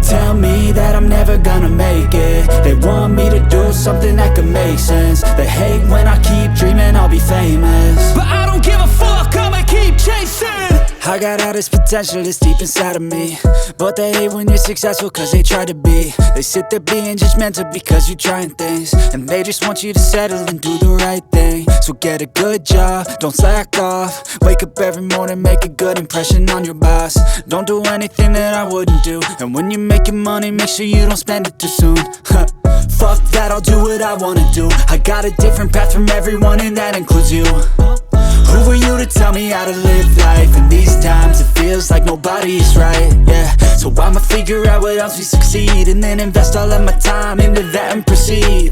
tell me that I'm never gonna make it. They want me to do something that could make sense. They hate when I keep dreaming I'll be famous, but I don't give a fuck, I'ma keep chasing. I got all this potential that's deep inside of me, but they hate when you're successful cause they try to be. They sit there being judgmental because you're trying things, and they just want you to settle and do the right thing. So get a good job, don't slack off. Wake up every morning, make a good impression on your boss. Don't do anything that I wouldn't do, and when you're making money, make sure you don't spend it too soon. Fuck that, I'll do what I wanna do. I got a different path from everyone, and that includes you. Who are you to tell me how to live life? In these times it feels like nobody is right, yeah. So I'ma figure out what else we succeed, and then invest all of my time into that and proceed.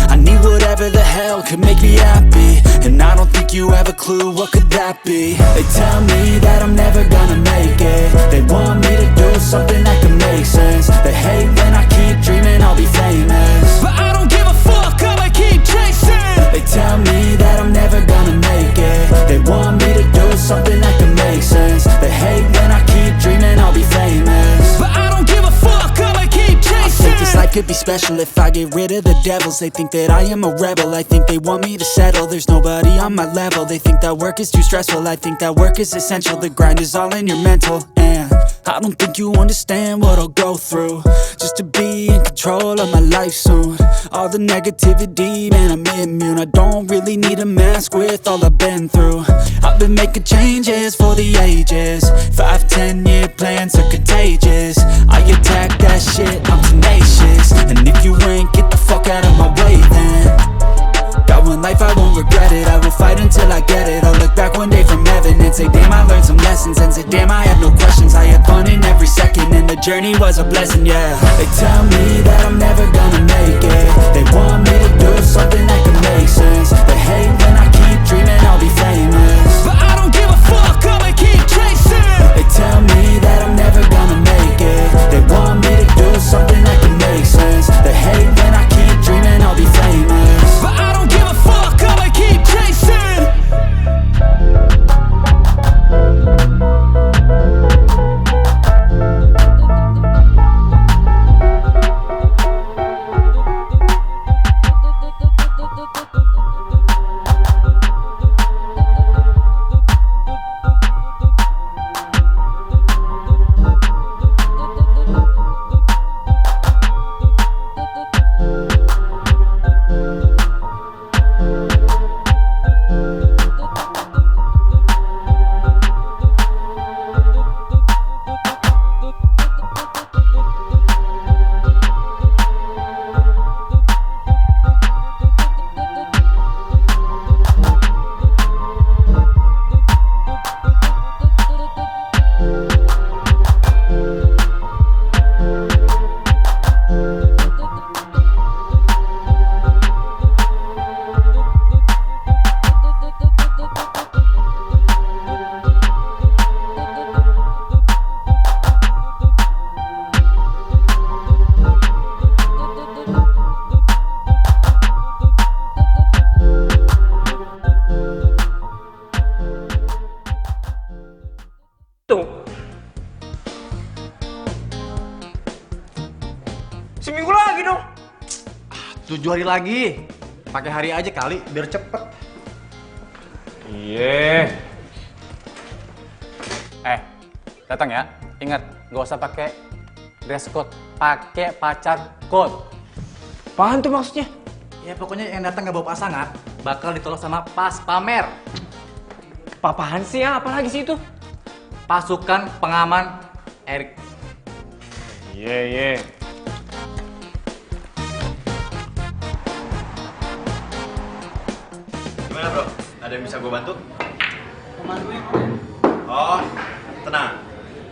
I need whatever the hell could make me happy, and I don't think you have a clue what could that be. They tell me that I'm never gonna make it. They want me to do something that could make sense. They hate when I keep dreaming I'll be famous, but I don't give a fuck, I'ma keep chasing. They tell me that I'm never gonna make it. They want me to do something that can make sense. They hate when I keep dreaming I'll be famous, but I don't give a fuck, I'ma keep chasing. I think this life could be special if I get rid of the devils. They think that I am a rebel, I think they want me to settle. There's nobody on my level. They think that work is too stressful, I think that work is essential. The grind is all in your mental, and I don't think you understand what I'll go through just to be in control of my life soon. All the negativity, man, I'm immune. I don't really need a mask with all I've been through. I've been making changes for the ages. 5-10 year plans are contagious. I attack that shit, I'm tenacious. And if you ain't, get the fuck out of my way then. Got one life, I won't regret it. I will fight until I get it. I'll look back one day from heaven and say damn, I learned some lessons. And say damn, I had no questions. I had fun in every second, and the journey was a blessing, yeah. They tell me that I'm never gonna make it. They want me to do something that can make sense. They hate when I keep dreaming I'll be famous, but I don't give a fuck, I'ma keep chasing. They tell me that I'm never gonna make it. They want me to do something that can make sense. They hate when I keep dreaming I'll be famous, but I don't give a fuck, I'ma keep chasing. Seminggu lagi dong. 7 hari lagi. Pakai hari aja kali biar cepet. Iya. Datang ya. Ingat, nggak usah pakai dress code, pakai pacar code. Apaan tuh maksudnya? Ya pokoknya yang datang nggak bawa pasangan bakal ditolak sama pas pamer. Apaan sih ya? Apa lagi sih itu? Pasukan pengaman Erik. Iya. Gimana bro? Ada yang bisa gue bantu? Oh, tenang.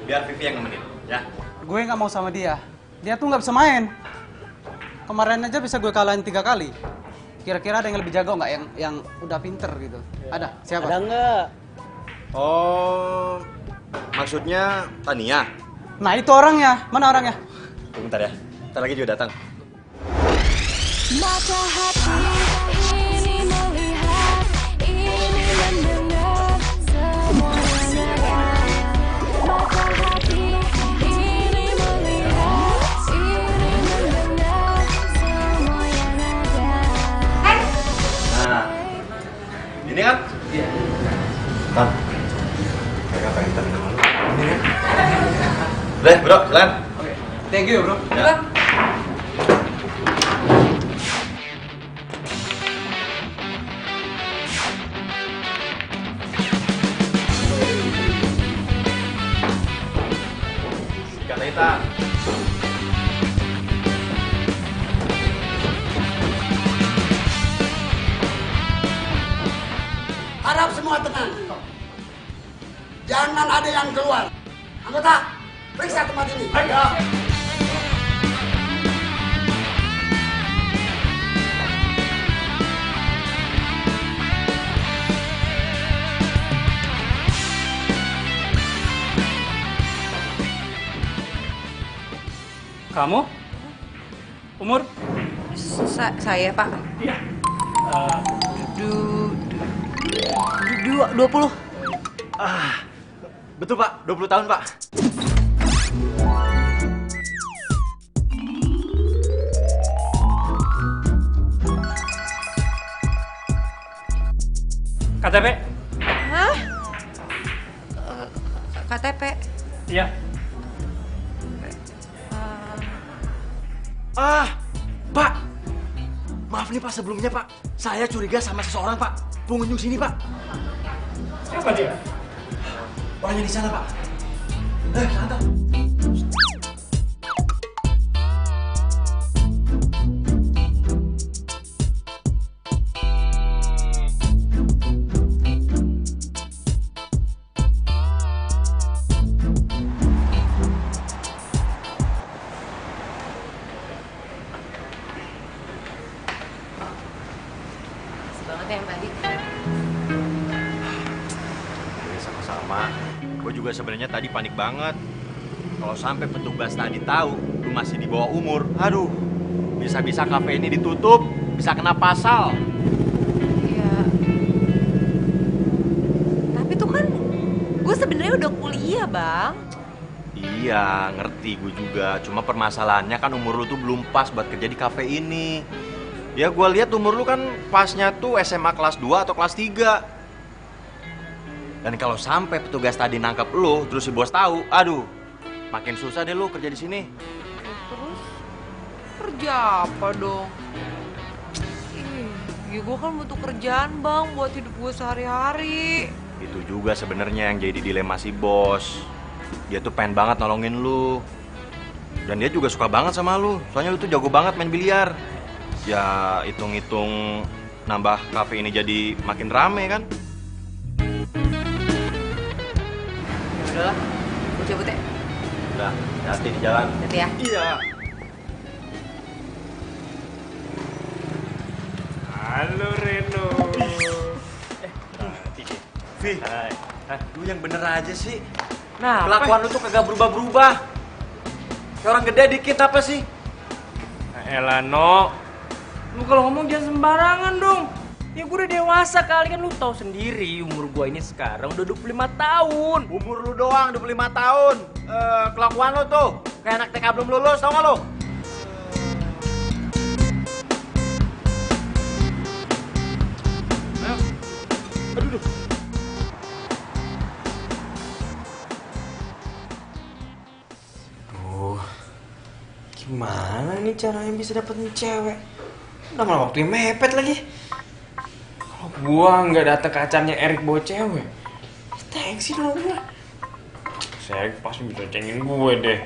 Biar Vivi yang nemenin, ya. Gue nggak mau sama dia. Dia tuh nggak bisa main. Kemarin aja bisa gue kalahin 3 kali. Kira-kira ada yang lebih jago nggak yang udah pinter gitu? Ada? Siapa? Ada nggak? Oh, maksudnya Tania? Nah itu orangnya. Mana orangnya? Bentar ya, ntar lagi juga datang. Mata hati ini melihat, ini mendengar semuanya. Mata hati ini melihat, Tan, mereka pengen terkenal lu. Ini ya. Udah, bro, jalan. Oke. Thank you, bro. Ya. Sikat Eta. Harap semua tenang. Jangan ada yang keluar. Anggota, periksa tempat ini. Kamu? Umur? Saya, Pak. Iya. 20. Betul, Pak. 20 tahun, Pak. KTP? Hah? KTP? Iya. Pak. Maaf nih, Pak, sebelumnya, Pak. Saya curiga sama seseorang, Pak. Pengunjung sini, Pak. Siapa dia? Orangnya di sana, Pak. Santai. Banget ya, Mbak Di. Sama-sama. Gue juga sebenarnya tadi panik banget. Kalau sampai petugas tadi tahu lu masih di bawah umur, aduh, bisa-bisa kafe ini ditutup, bisa kena pasal. Iya. Tapi tuh kan gue sebenarnya udah kuliah, Bang. Iya, ngerti gue juga. Cuma permasalahannya kan umur lu tuh belum pas buat kerja di kafe ini. Ya gue lihat umur lu kan pasnya tuh SMA kelas 2 atau kelas 3. Dan kalau sampai petugas tadi nangkep lu, terus si bos tahu, aduh, makin susah deh lu kerja di sini. Terus kerja apa dong? Ya gue kan butuh kerjaan, Bang, buat hidup gue sehari-hari. Itu juga sebenarnya yang jadi dilema si bos. Dia tuh pengen banget nolongin lu. Dan dia juga suka banget sama lu. Soalnya lu tuh jago banget main biliar. Ya hitung-hitung nambah kafe ini jadi makin rame kan. Ya udahlah, gue cabut ya. Udah, hati di jalan. Hati ya. Iya. Halo, Reno. Vi, lu yang bener aja sih. Nah, Kelakuan lu tuh kagak berubah-berubah. Kayak orang gede dikit apa sih? Elah, No. Lu kalau ngomong jangan sembarangan dong. Ya gue udah dewasa kali, kan lu tahu sendiri umur gue ini sekarang udah 25 tahun. Umur lu doang 25 tahun. Kelakuan lu tuh kayak anak TK belum lulus, tau gak lu? Aduh. Gimana nih caranya bisa dapetin cewek? Udah malah waktunya mepet lagi. Kalau gua nggak datang ke acaranya Erik bawa cewek, thanks dong gua. Saya pasti bisa cengin gue deh.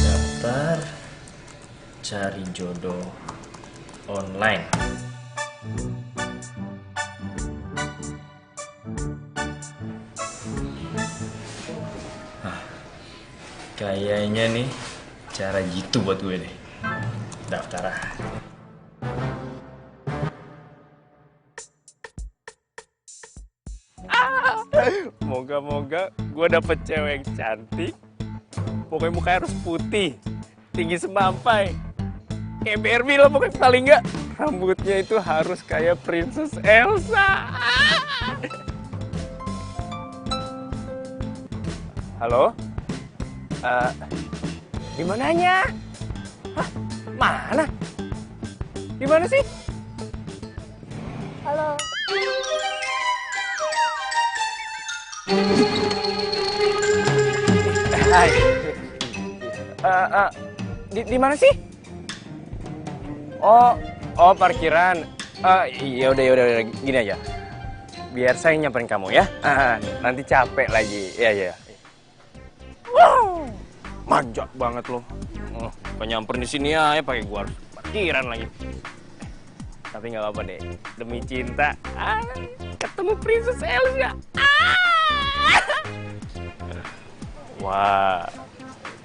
Daftar cari jodoh online. Kayaknya nih cara gitu buat gue deh. Daftar ah. Moga-moga gue dapet cewek yang cantik. Pokoknya mukanya harus putih, tinggi semampai. kayak Barbie lah pokoknya, paling nggak rambutnya itu harus kayak Princess Elsa. Halo? Di mananya? Hah? Mana? Di mana sih? Halo. Hai. Di mana sih? Oh parkiran. Ya udah gini aja. Biar saya nyamperin kamu ya. Nanti capek lagi. Ya. Wow, manja banget lo. Kok nyamperin di sini ya pakai gua harus parkiran lagi. Tapi nggak apa-apa deh. Demi cinta, ketemu Princess Elsa. Wah,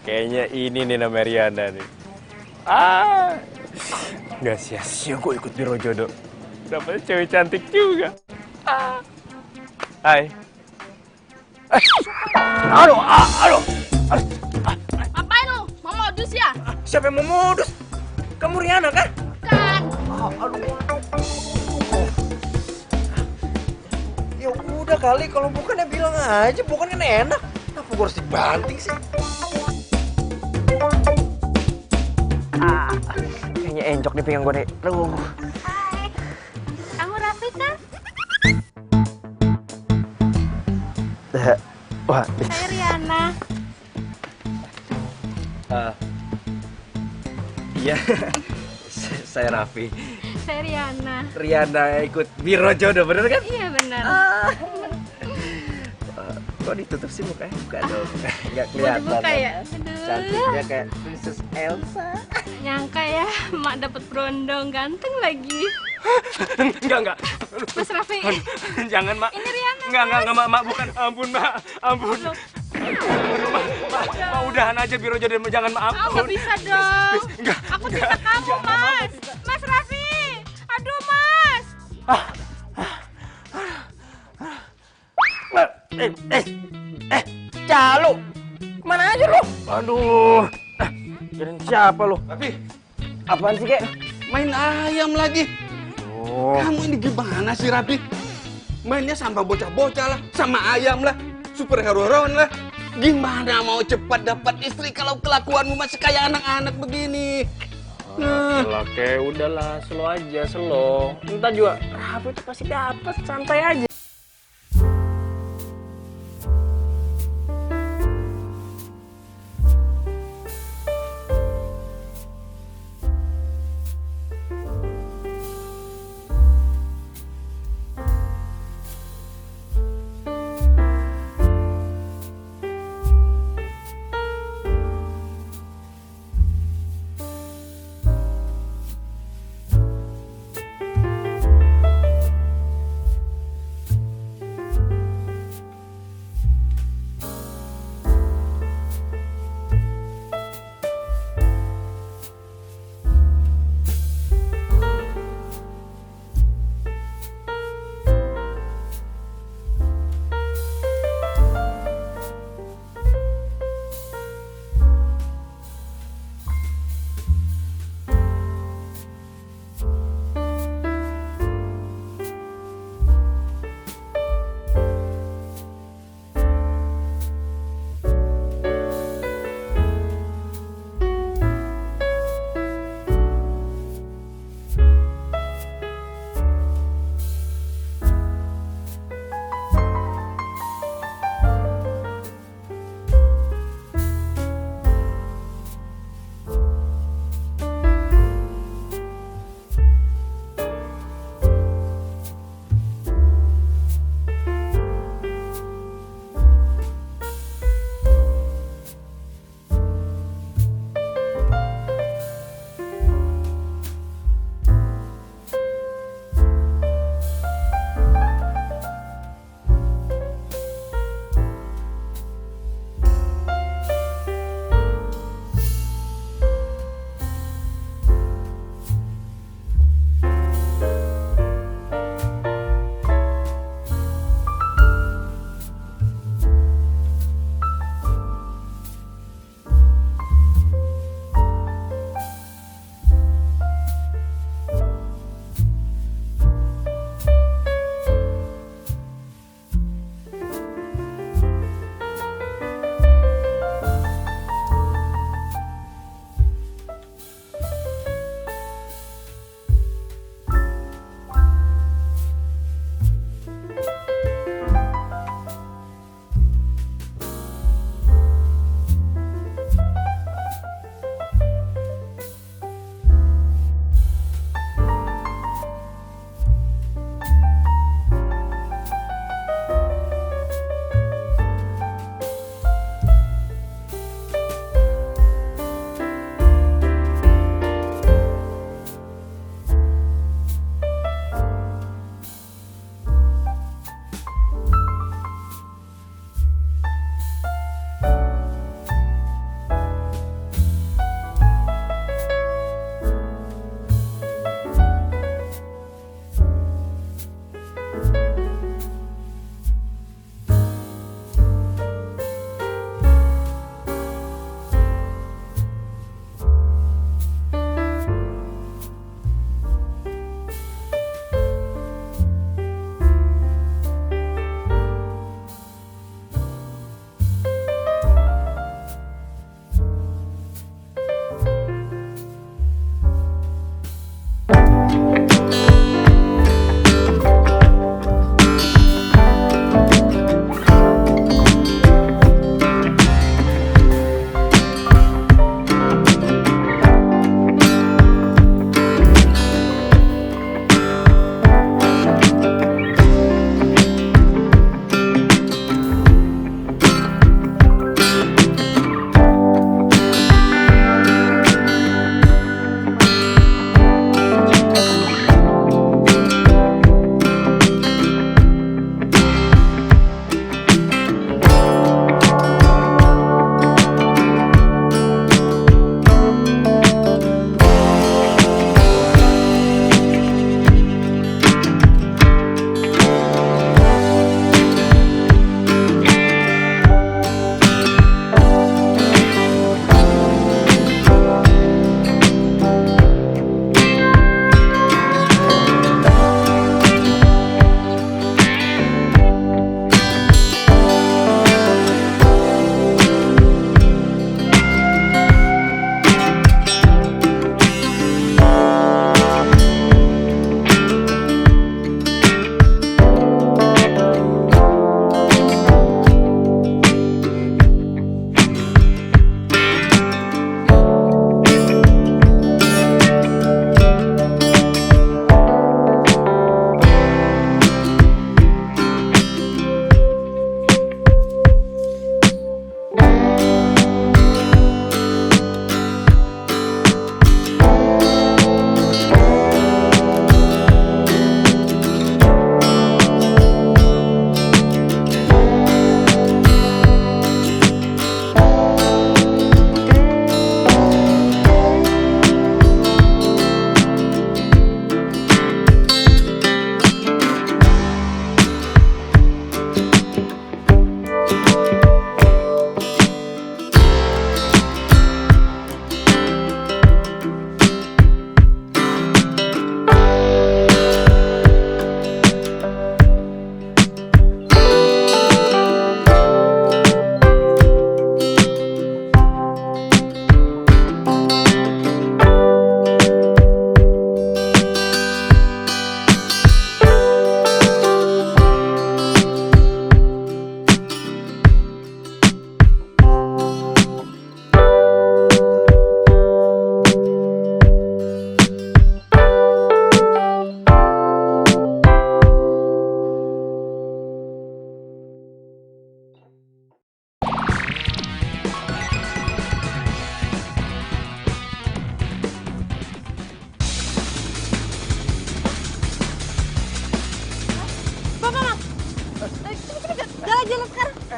kayaknya ini nih nama Riana nih. Nggak sia-sia gue ikut biro jodoh. Dapetnya cewek cantik juga. Hai. Aduh. Ngapain lu? Mau modus ya? Siapa yang mau modus? Kamu Riana kan? Kan. Ya udah kali, kalau bukan ya bilang aja, bukan kan enak. Kenapa gue harus dibanting sih? Kayaknya encok di pinggang gue deh. Aduh. Hai. Kamu Raffi kan? Wah. Saya Riana. Iya. Saya Raffi. Saya Riana. Riana ikut biro jodoh, bener kan? Iya benar. Kok ditutup sih mukanya? Buka dong. Nggak Mau kelihatan. dibuka ya? Cantiknya kayak Princess Elsa. Nyangka ya, emak dapet berondong ganteng lagi. Enggak. Mas Raffi. Jangan, Mak. Ini Riana. Enggak, Mak, bukan. Ampun, Mak. Ampun. Aduh, Mak, udahan aja biro jodoh, jangan, Mak. Oh, nggak bisa dong. Enggak. Aku cinta kamu, Mas. Mas Raffi. Aduh, Mas. Calo. Kemana aja lu? Aduh. Kirain siapa lu? Tapi Apaan sih, Kek? main ayam lagi. Oh. Kamu ini gimana sih, Rapi? Mainnya sama bocah-bocah lah, sama ayam lah, superhero-heroan lah. Gimana mau cepat dapat istri kalau kelakuanmu masih kayak anak-anak begini? Lah, Kek, udahlah, slow aja, slow. Entar juga Rafi itu pasti dapat, santai aja.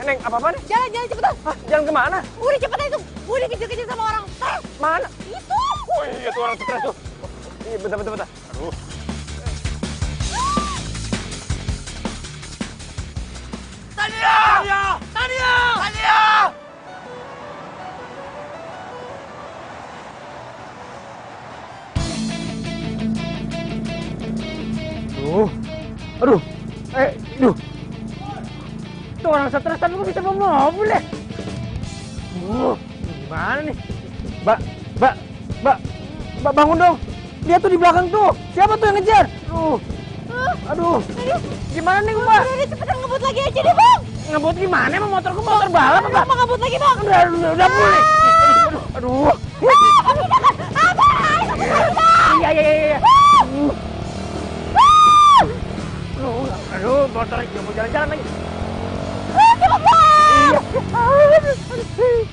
Neng, apa-apa nih? Jalan cepetan. Hah, jalan kemana? Udah cepetan itu. Gue dikejar-kejar sama orang stres. Mana? Itu. Oh iya tuh orang stres tuh. Iya, bentar. Aduh. Tania! Aduh. Tuh orang stres tapi kok bisa bawa mobil ya? Gimana nih? Mbak, bangun dong. Dia tuh di belakang tuh. Siapa tuh yang ngejar? Aduh. Gimana nih, Mbak? Udah cepetan ngebut lagi aja deh, Bang. Ngebut gimana? Emang motorku motor balap apa? Bang, ngebut lagi, Bang. Udah boleh. Aduh. Iya. Aduh, motor aja mau jalan-jalan lagi. Cepet, Bang.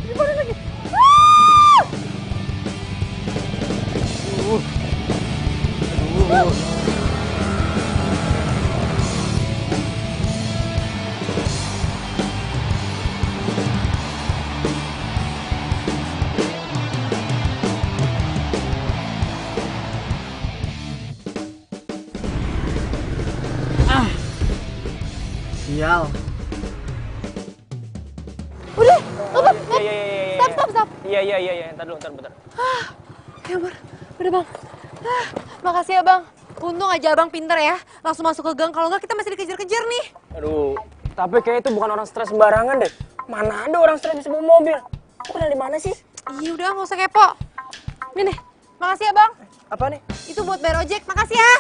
Gimana lagi? Sial. Udah, ngebut. Iya. Stop. Iya. Ntar bentar. Ya ampun, udah Bang. Makasih ya Bang. Untung aja Abang pinter ya. Langsung masuk ke gang, kalau nggak kita masih dikejar-kejar nih. Aduh, tapi kayak itu bukan orang stres sembarangan deh. Mana ada orang stres bisa bawa mobil? Aku kenal di mana sih? Iya udah, nggak usah kepo. Nih, makasih ya Bang. Apa nih? Itu buat bayar ojek, makasih ya.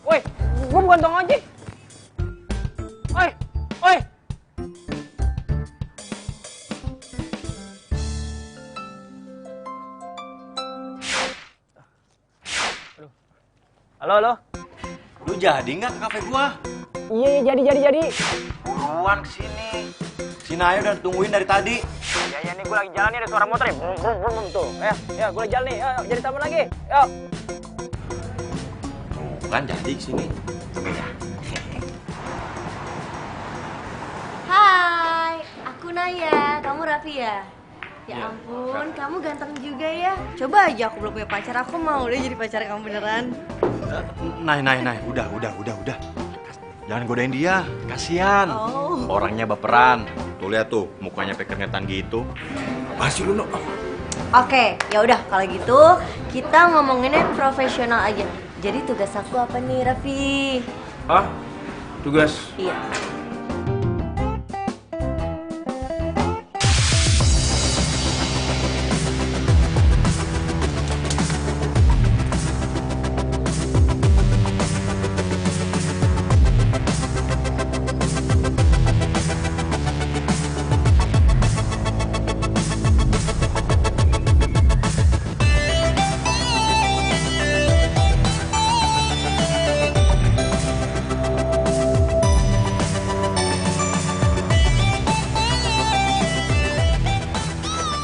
Woi, gua bukan tukang ojek. Oi. Halo. Lu jadi nggak ke kafe gua? Iya, jadi. Buruan kesini. Si Naya udah tungguin dari tadi. Iya, nih gua lagi jalan nih, ada suara motor nih. Brum tuh. Ya, gua lagi jalan nih. Ayo, jadi teman lagi. Yuk. Bukan jadi kesini. Hai, aku Naya, kamu Raffi ya? Ya ampun, kamu ganteng juga ya. Coba aja aku belum punya pacar, aku mau deh jadi pacar kamu beneran. Nay, udah. Jangan godain dia, kasihan. Oh. Orangnya baperan. Tuh lihat tuh, mukanya pekernetan gitu. Apa sih lu, no? Oke, ya udah kalau gitu kita ngomonginnya profesional aja. Jadi tugas aku apa nih, Raffi? Hah? Tugas? Iya.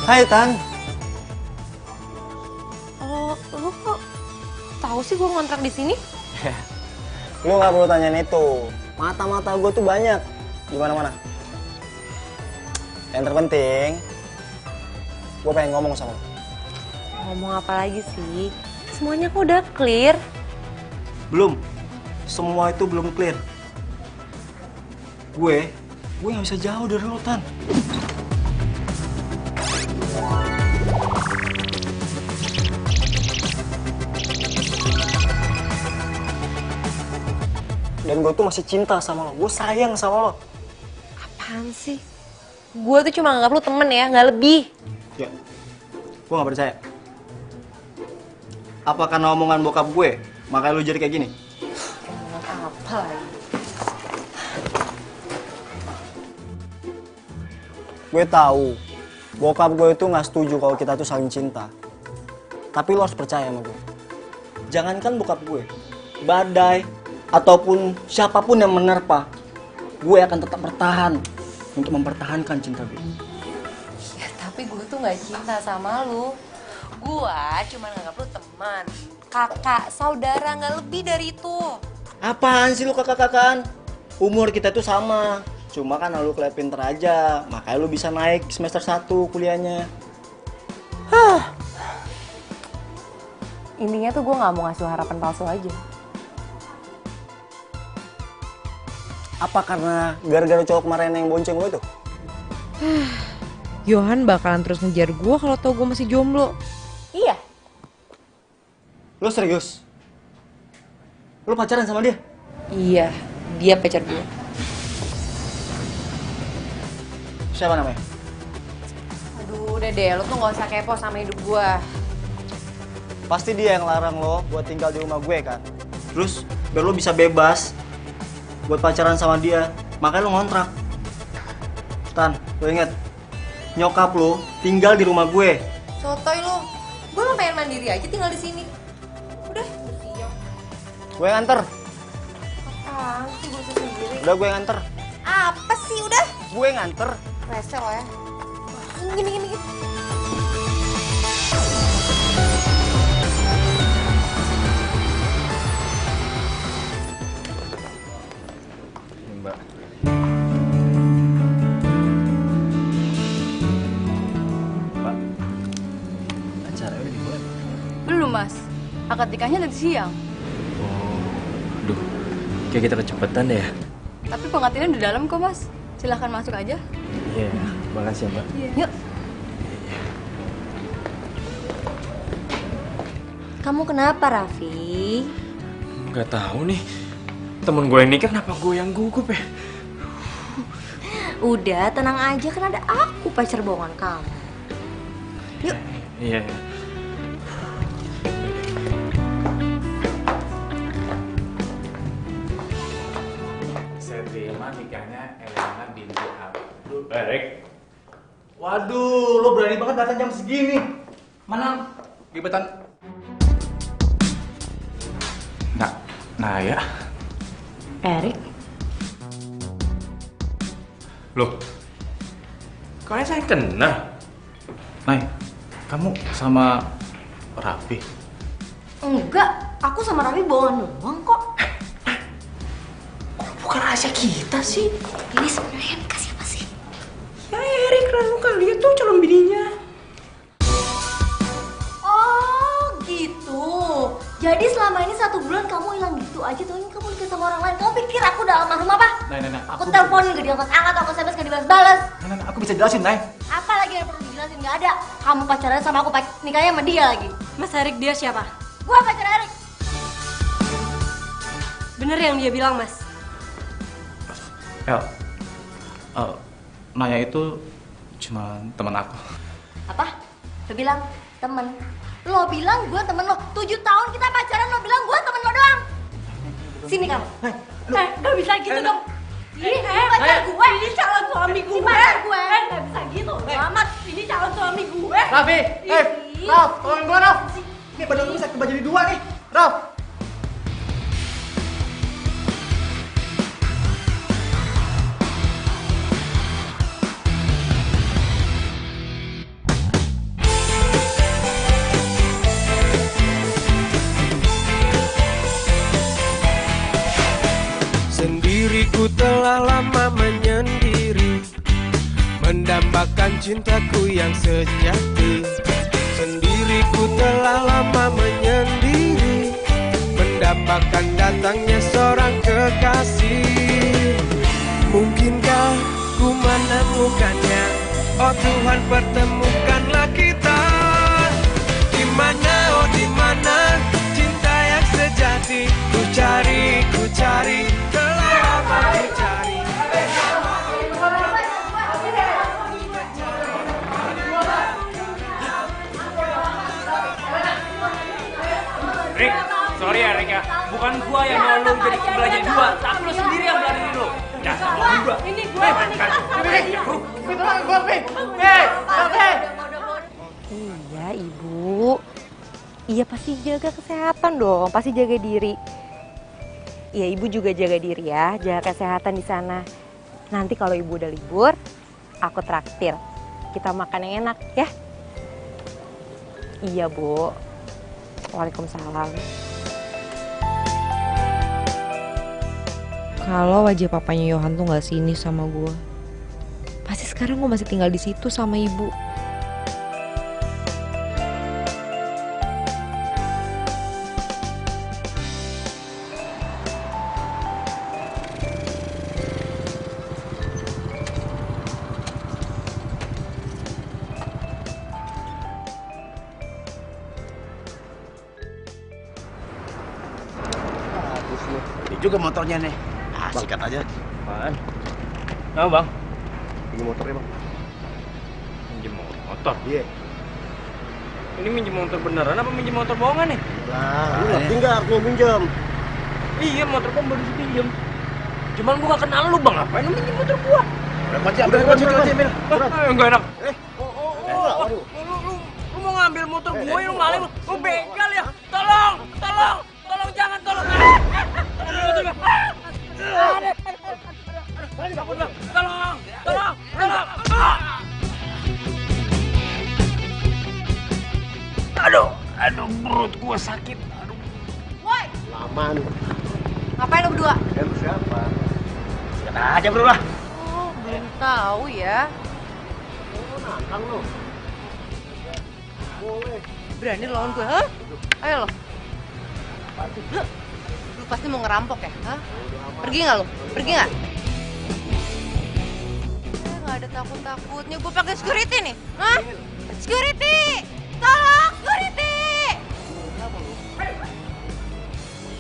Hai Tan. Oh, lu kok tahu sih gue ngontrak di sini? Lu nggak perlu tanyain itu. Mata-mata gue tuh banyak di mana-mana. Yang terpenting, gue pengen ngomong sama lu. Ngomong apa lagi sih? Semuanya kok udah clear. Belum. Semua itu belum clear. Gue nggak bisa jauh dari lu, Tan. Dan gue tuh masih cinta sama lo, gue sayang sama lo. Apaan sih? Gue tuh cuma nganggap lu temen ya, nggak lebih. Ya, gue gak percaya. Apa karena omongan bokap gue, makanya lu jadi kayak gini? Apa lagi? Gue tahu, bokap gue itu gak setuju kalau kita tuh saling cinta. Tapi lo harus percaya sama gue. Jangankan bokap gue, badai, ataupun siapapun yang menerpa, gue akan tetap bertahan untuk mempertahankan cinta gue. Ya, tapi gue tuh gak cinta sama lu. Gue cuma nganggap lu teman, kakak, saudara, gak lebih dari itu. Apaan sih lu kakak-kakaan? Umur kita tuh sama. Cuma kan lu kelihatan pinter aja, makanya lu bisa naik semester 1 kuliahnya. Intinya tuh gue gak mau ngasih harapan palsu aja. Apa karena gara-gara cowok kemarin yang bonceng lu itu? Johan bakalan terus ngejar gue kalau tau gue masih jomblo. Iya. Lu serius? Lu pacaran sama dia? Iya, dia pacar gue. Siapa namanya? Aduh, udah deh, lo tuh gak usah kepo sama hidup gue. Pasti dia yang larang lo buat tinggal di rumah gue kan? Terus biar lo bisa bebas buat pacaran sama dia, makanya lo ngontrak. Tan, lo inget, nyokap lo tinggal di rumah gue. Sotoy lo, gue lo pengen mandiri aja tinggal di sini. Udah, siap. Gue yang nganter. Apaan sih, gue bisa sendiri. Udah gue yang nganter. Apa sih, udah? Gue yang nganter. Rese lo ya. Gini. Mbak. Mbak, acara udah dimulai? Belum, Mas. Akad nikahnya tadi siang. Oh, aduh, kayak kita kecepatan deh ya. Tapi pengantinnya di dalam kok, Mas. Silahkan masuk aja. Iya, makasih ya, Mbak. Yuk. Kamu kenapa, Raffi? Nggak tahu nih, temen gue yang nikah kenapa gue yang gugup ya? Udah, tenang aja, kan ada aku pacar bohongan kamu. Yuk. Iya. Saya terima nikahnya Elena binti Abdul. Erik. Waduh, lo berani banget datang jam segini. Mana gebetan? Nah ya. Erik. Loh, kalian saya kenal? Nay, kamu sama Raffi? Enggak, aku sama Raffi bohongan doang kok. Bukan rahasia kita sih. Ini sebenarnya nikah siapa sih? Ya Erik, lalu kalian tuh calon bininya. Oh gitu. Jadi selama ini 1 bulan kamu hilang gitu aja tuh, ini kamu nikah sama orang lain. Kamu pikir aku udah almarhum apa? Nah, Aku teleponin gak diangkat-angkat, aku SMS gak dibalas-balas. Nah, aku bisa jelasin, Nay. Apa lagi yang perlu dijelasin? Gak ada. Kamu pacaran sama aku, nikahnya sama dia lagi. Mas Erik, dia siapa? Gua pacar Erik. Bener yang dia bilang, Mas? El, Naya itu cuma teman aku. Apa? Lo bilang temen. Lo bilang gue temen lo. 7 tahun kita pacaran, lo bilang gue temen lo doang. Sini kamu. Gak bisa gitu dong. Ini pacar gue. Ini calon suami gue. Ini pacar gue. Gak bisa gitu. Selamat. Ini calon suami gue. Raffi, Raf, tolongin gua, Raf. Ini badan lu bisa kebagi jadi 2 nih, Raf. Sendiriku telah lama menyendiri, mendambakan cintaku yang sejati. Sendiriku telah lama menyendiri, mendambakan datangnya seorang kekasih. Mungkinkah ku menemukannya? Oh Tuhan, pertemukanlah kita. Di mana, oh di mana cinta yang sejati? Ku cari, telah lama ku cari. Rick, sorry ya Rick ya. Bukan gua yang mau lu jadi belajar 2, tapi lu sendiri yang berani lu. Dasar lu gua. Ini gua nikah sama dia. Iya, Ibu. Iya, pasti jaga kesehatan dong, pasti jaga diri. Iya, Ibu juga jaga diri ya, jaga kesehatan di sana. Nanti kalau Ibu udah libur, aku traktir. Kita makan yang enak ya. Iya, Bu. Waalaikumsalam. kalau aja papanya Yohan tuh nggak sini sama gue, pasti sekarang gue masih tinggal di situ sama ibu. Ini juga motornya nih. Ah, sikat aja. Apaan? Nah, Bang. Ini motornya, Bang. Minjem motor? Iya. Ini minjem motor beneran apa minjem motor bohongan nih? Lah, lu ngerti nggak artinya minjem? Iya, motor gua baru dipinjem. Cuman gua gak kenal lu, Bang. Ngapain lu minjem motor gua? Ambil kunci, ambil. Enggak enak. Waduh. Lu mau ngambil motor gue, lu maling, lu begal ya? Tolong, jangan, tolong. Tolong. Aduh, perut gua sakit. Aduh. Woi, Aman. ngapain lo berdua? Lu siapa? Sikat aja bro lah. Oh, belum tahu ya. Oh, nantang lu. Boleh. Berani lawan gue, hah? Ayo lo. Lu pasti mau ngerampok ya, hah? Pergi nggak lo? Pergi nggak? Nggak ada takut-takutnya. Gue pakai security nih, hah? Security! Tolong, security!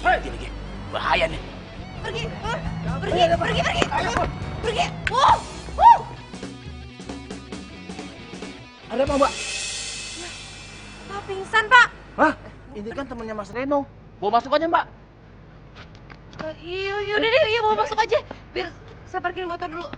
Hei, bahaya nih. Pergi, hah? Pergi. Pergi. Ada apa, Mbak? Pak pingsan, Pak. Hah? Ini kan temannya Mas Reno. Bawa masuk aja, Mbak. Iya, udah deh, bawa masuk aja. Biar saya parkirin motor dulu.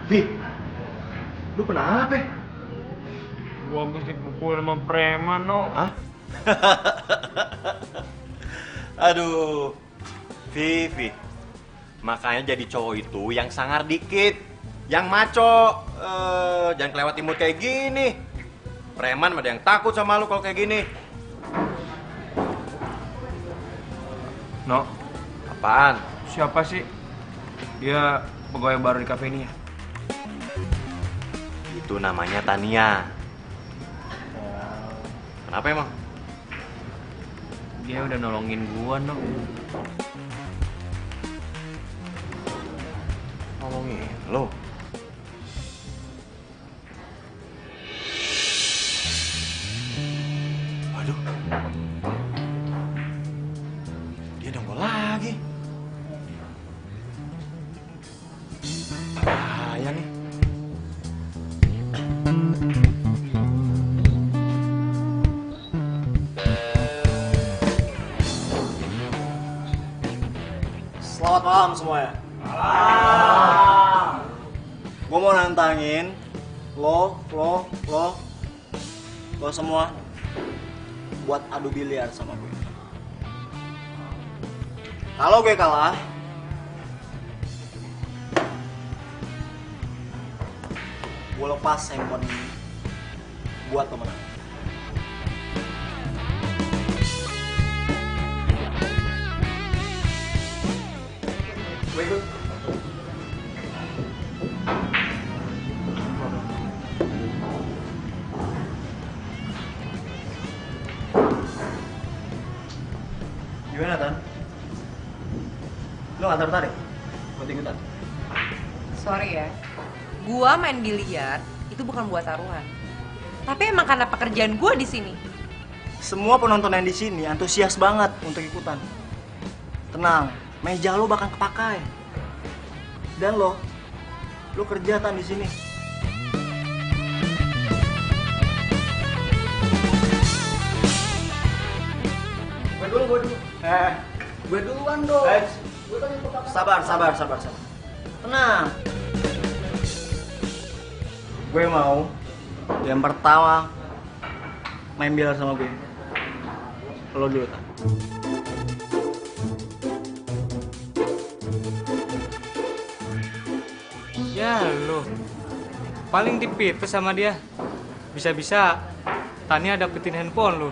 Vi, lu kenapa? Gua habis dipukul sama preman, no. Hah? Aduh, Vivi. Makanya jadi cowok itu yang sangar dikit, yang maco. Jangan kelewat imut kayak gini. Preman ada yang takut sama lu kalau kayak gini. No, apaan? Siapa sih? Dia pegawai baru di kafe ini ya? Itu namanya Tania. Kenapa emang? Dia udah nolongin gua, no. Nolongin lo? Waduh. Dia nongol lagi. Bahaya nih. Selamat malam semuanya. Malam. Gue mau nantangin lo semua buat adu biliar sama gue. Kalau gue kalah, gue lepas handphone ini buat temen-temen. Gue ikut. Gimana, Tan? Lo gak tertarik buat ikutan? Sorry ya, gua main biliar itu bukan buat taruhan. Tapi emang karena pekerjaan gua di sini. Semua penonton yang di sini antusias banget untuk ikutan. Tenang, meja lo bakal kepakai. Dan lo kerja Tan di sini. Gue dulu. Gue duluan dong. Gue kan yang pertama. Sabar. Tenang. Gue mau yang pertama main bilar sama gue. Lo dulu, Tan. Ya lo, paling dipipes sama dia. Bisa-bisa Tania dapetin handphone lo.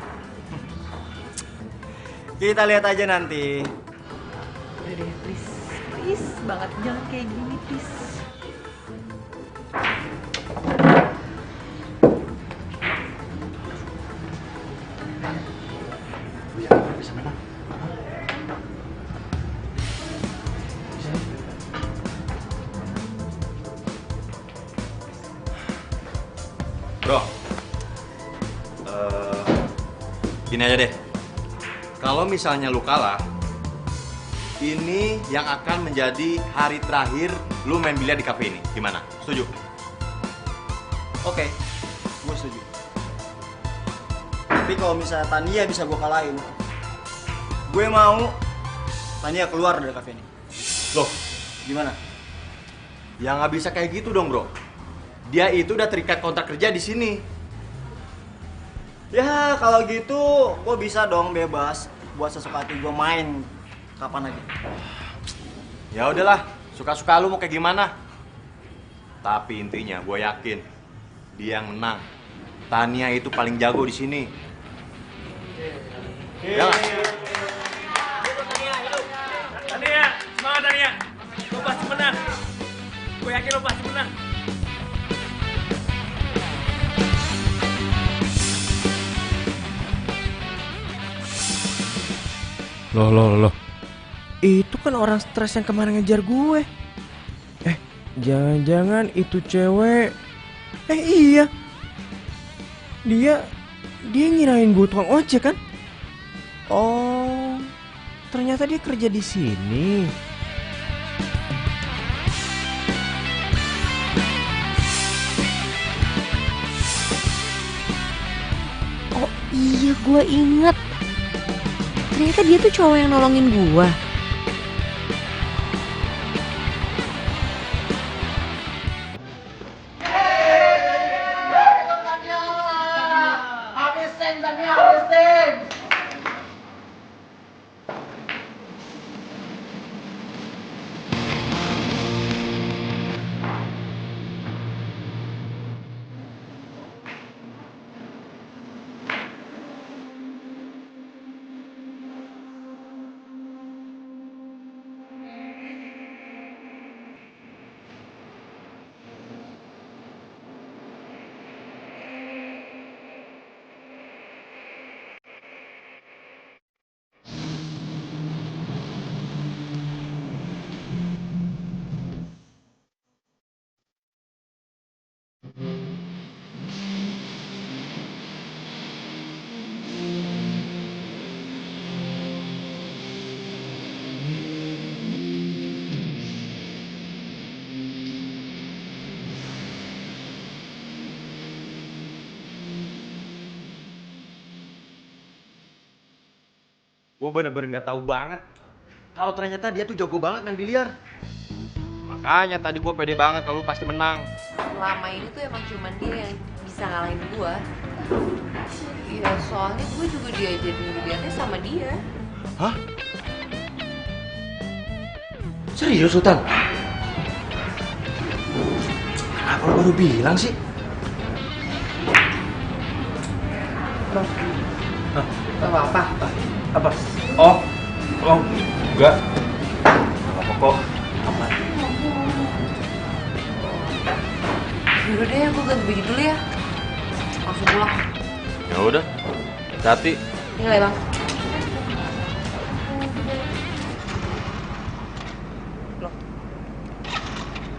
Kita lihat aja nanti. Udah deh, please banget, jangan kayak gini, please. Bro, gini aja deh. Kalau misalnya lu kalah, ini yang akan menjadi hari terakhir lu main biliar di kafe ini. Gimana? Setuju? Oke, gue setuju. Tapi kalau misalnya Tania bisa gue kalahin, gue mau Tania keluar dari kafe ini. Loh, gimana? Ya nggak bisa kayak gitu dong, bro. Dia itu udah terikat kontrak kerja di sini. Ya kalau gitu, gue bisa dong bebas buat sesuka hati gue main kapan aja. Ya udahlah, suka-suka lu mau kayak gimana. Tapi intinya gue yakin dia yang menang. Tania itu paling jago di sini. Ya nggak? Tania, semangat Tania. Lo pasti menang. Gue yakin lo pasti menang. Loh. Itu kan orang stres yang kemarin ngejar gue. Jangan-jangan itu cewek. Iya. Dia ngirain gue tukang ojek kan? Oh, ternyata dia kerja di sini. Oh iya, gue inget. Ternyata dia tuh cowok yang nolongin gue. Gue bener-bener gak tahu banget kalau ternyata dia tuh jago banget main biliar. Makanya tadi gue pede banget kalau lu pasti menang. Selama ini tuh emang cuman dia yang bisa ngalahin gue. Ya soalnya gue juga diajarin biliarnya sama dia. Hah? Serius, Sultan? Kenapa lu baru bilang sih? Hah? Apa? Apa? Oh, enggak. Apa kok? Apa? Yaudah deh, gue ganti baju dulu ya. Langsung pulang. Ya udah, hati-hati. Nilai bang. Loh.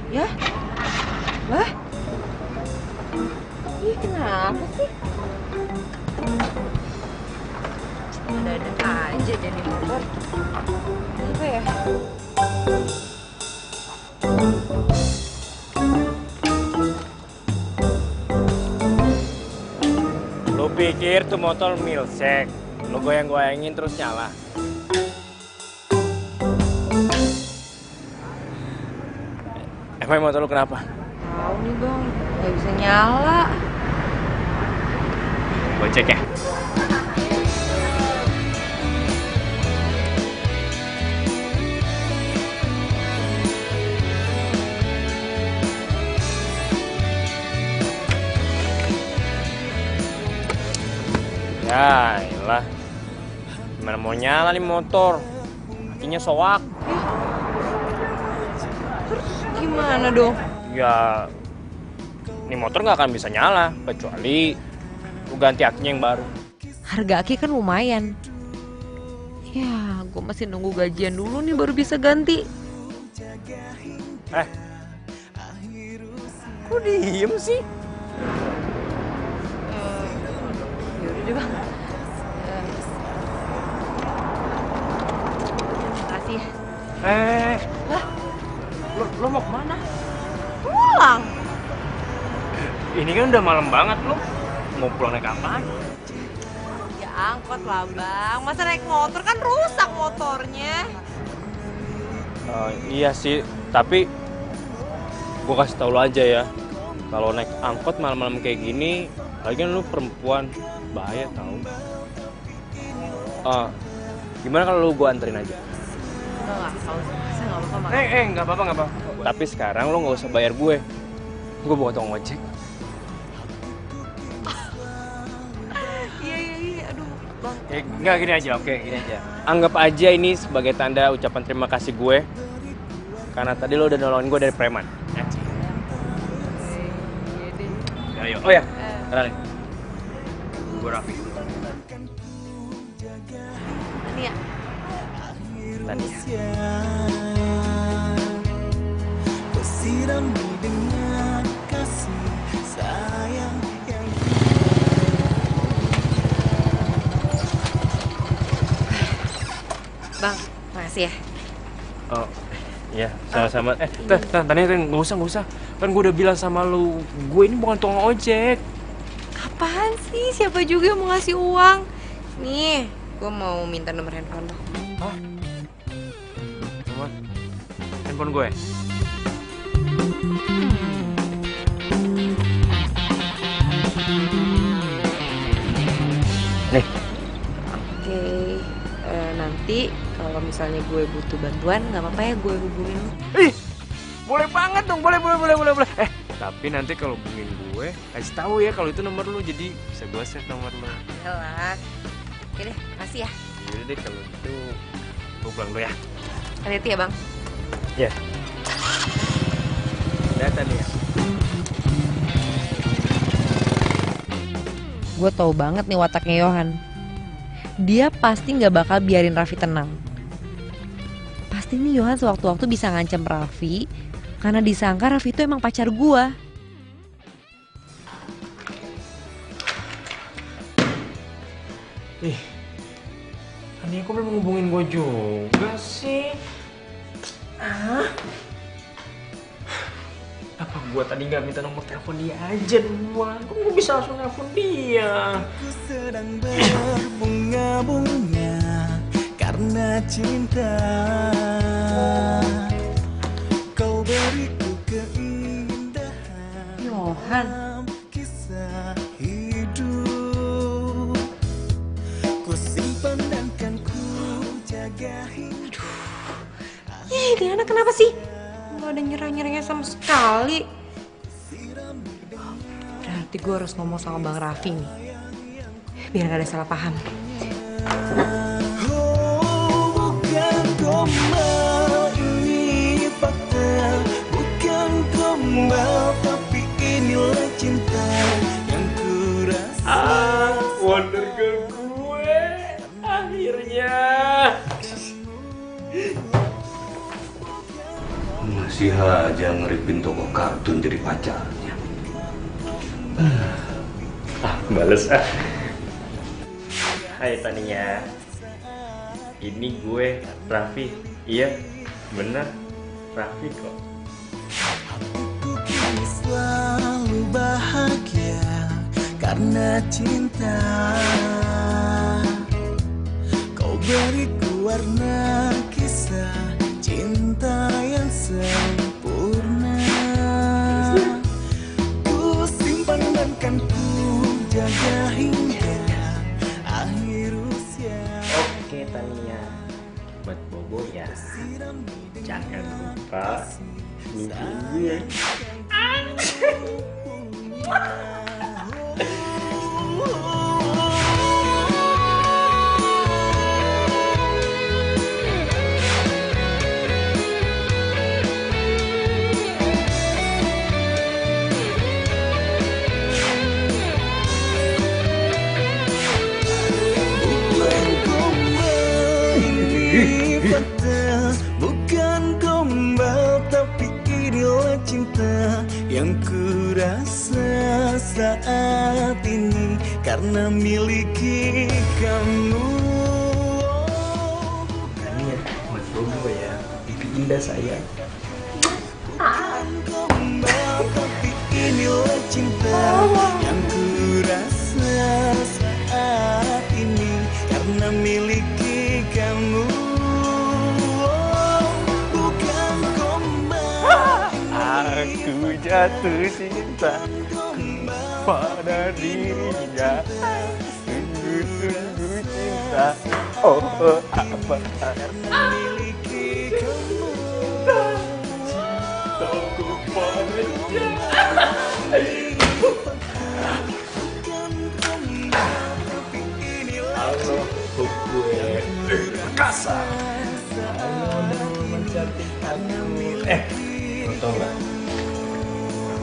Ya? Lah? Ih, kenapa sih? Ada-ada aja jadi motor. Apa ya? pikir tuh motor milsek, lo goyang-goyangin terus nyala. Emang motor lo kenapa? Tahu nih bang, nggak bisa nyala. Gue cek ya. Ya, iyalah. Gimana mau nyala nih motor? Akinya soak. Gimana dong? Ya, ini motor nggak akan bisa nyala kecuali lu ganti akinya yang baru. Harga aki kan lumayan. Ya, gue masih nunggu gajian dulu nih baru bisa ganti. Kok diem sih? Yaudah deh bang. Makasih ya. Lah, lo mau kemana? Pulang. Ini kan udah malam banget lo. Mau pulang naik apaan? Ya angkot lah bang. Masa naik motor kan rusak motornya. Iya sih, tapi gue kasih tau lo aja ya. Kalau naik angkot malam-malam kayak gini, lagian lu perempuan, bahaya tau. Gimana kalau lu gue anterin aja? Enggak, saya nggak apa-apa. Nggak apa-apa. Tapi sekarang lo nggak usah bayar gue. Gue bawa tukang ojek. Iya, aduh bang. Nggak, gini aja, oke, gini aja. Anggap aja ini sebagai tanda ucapan terima kasih gue. Karena tadi lo udah nolongin gue dari preman. Ya. Ayo. Oh ya, kenalin. Gue Raffi. Tania. Bersirami dengan kasih sayang yang Bang, makasih ya. Oh, iya, sama-sama. Tania, nggak usah. Kan gue udah bilang sama lu, gue ini bukan tukang ojek. Apaan sih? Siapa juga yang mau ngasih uang? Nih, gue mau minta nomor handphone lo. Hah? Nomor handphone gue? Nih. Oke, nanti kalau misalnya gue butuh bantuan, nggak apa-apa ya gue hubungin lo. Ih, boleh banget dong, boleh. Tapi nanti kalau hubungin gue, kasih tahu ya kalau itu nomor lo, jadi bisa gue save nomor lo. Yalah. Oke deh, makasih ya. Yaudah deh kalau gitu, gue pulang dulu ya. Hati-hati ya bang. Iya. Datang ya. Gue tahu banget nih wataknya Yohan. Dia pasti nggak bakal biarin Raffi tenang. Pasti nih Yohan sewaktu-waktu bisa ngancam Raffi karena disangka Raffi itu emang pacar gue. Ini kok belum ngubungin gue juga sih? Apa gue tadi nggak minta nomor telepon dia aja duluan? Kok gue bisa langsung telepon dia? Aku sedang berbunga-bunga karena cinta. Kau beriku keindahan Yohan. kisah hidup. Ku simpan dan kan ku jaga hidup. Ih, dia anak kenapa sih? Gak ada nyerah-nyerahnya sama sekali. Berarti gue harus ngomong sama Bang Raffi nih. Biar gak ada salah paham. Bukan gombal, ini fakta. Bukan gombal, tapi inilah cinta yang ku rasa. Wonder girl gue, akhirnya. Masih aja ngeripin toko kartun jadi pacarnya. Bales Hai Tania. Ini gue Raffi. Iya, bener Raffi kok. Ku kini selalu bahagia karena cinta. Kau beriku warna kisah cinta yang sempurna. Ku simpan dan kan ku jaga hingga akhir usia. Oke Tania, buat Bobo ya, jangan lupa hubungin gue. Bukan gombal tapi inilah cinta yang ku rasa saat ini karena miliki kamu. Tania, buat Bobo ya, mimpi indah sayang. Bukan gombal tapi inilah cinta yang ku rasa saat ini karena miliki kamu. Aku jatuh cinta pada dirinya, sungguh-sungguh cinta. Oh, apa miliki kamu, cintaku padanya. Halo, gue perkasa. Halo, mencantik aku. Tau gak?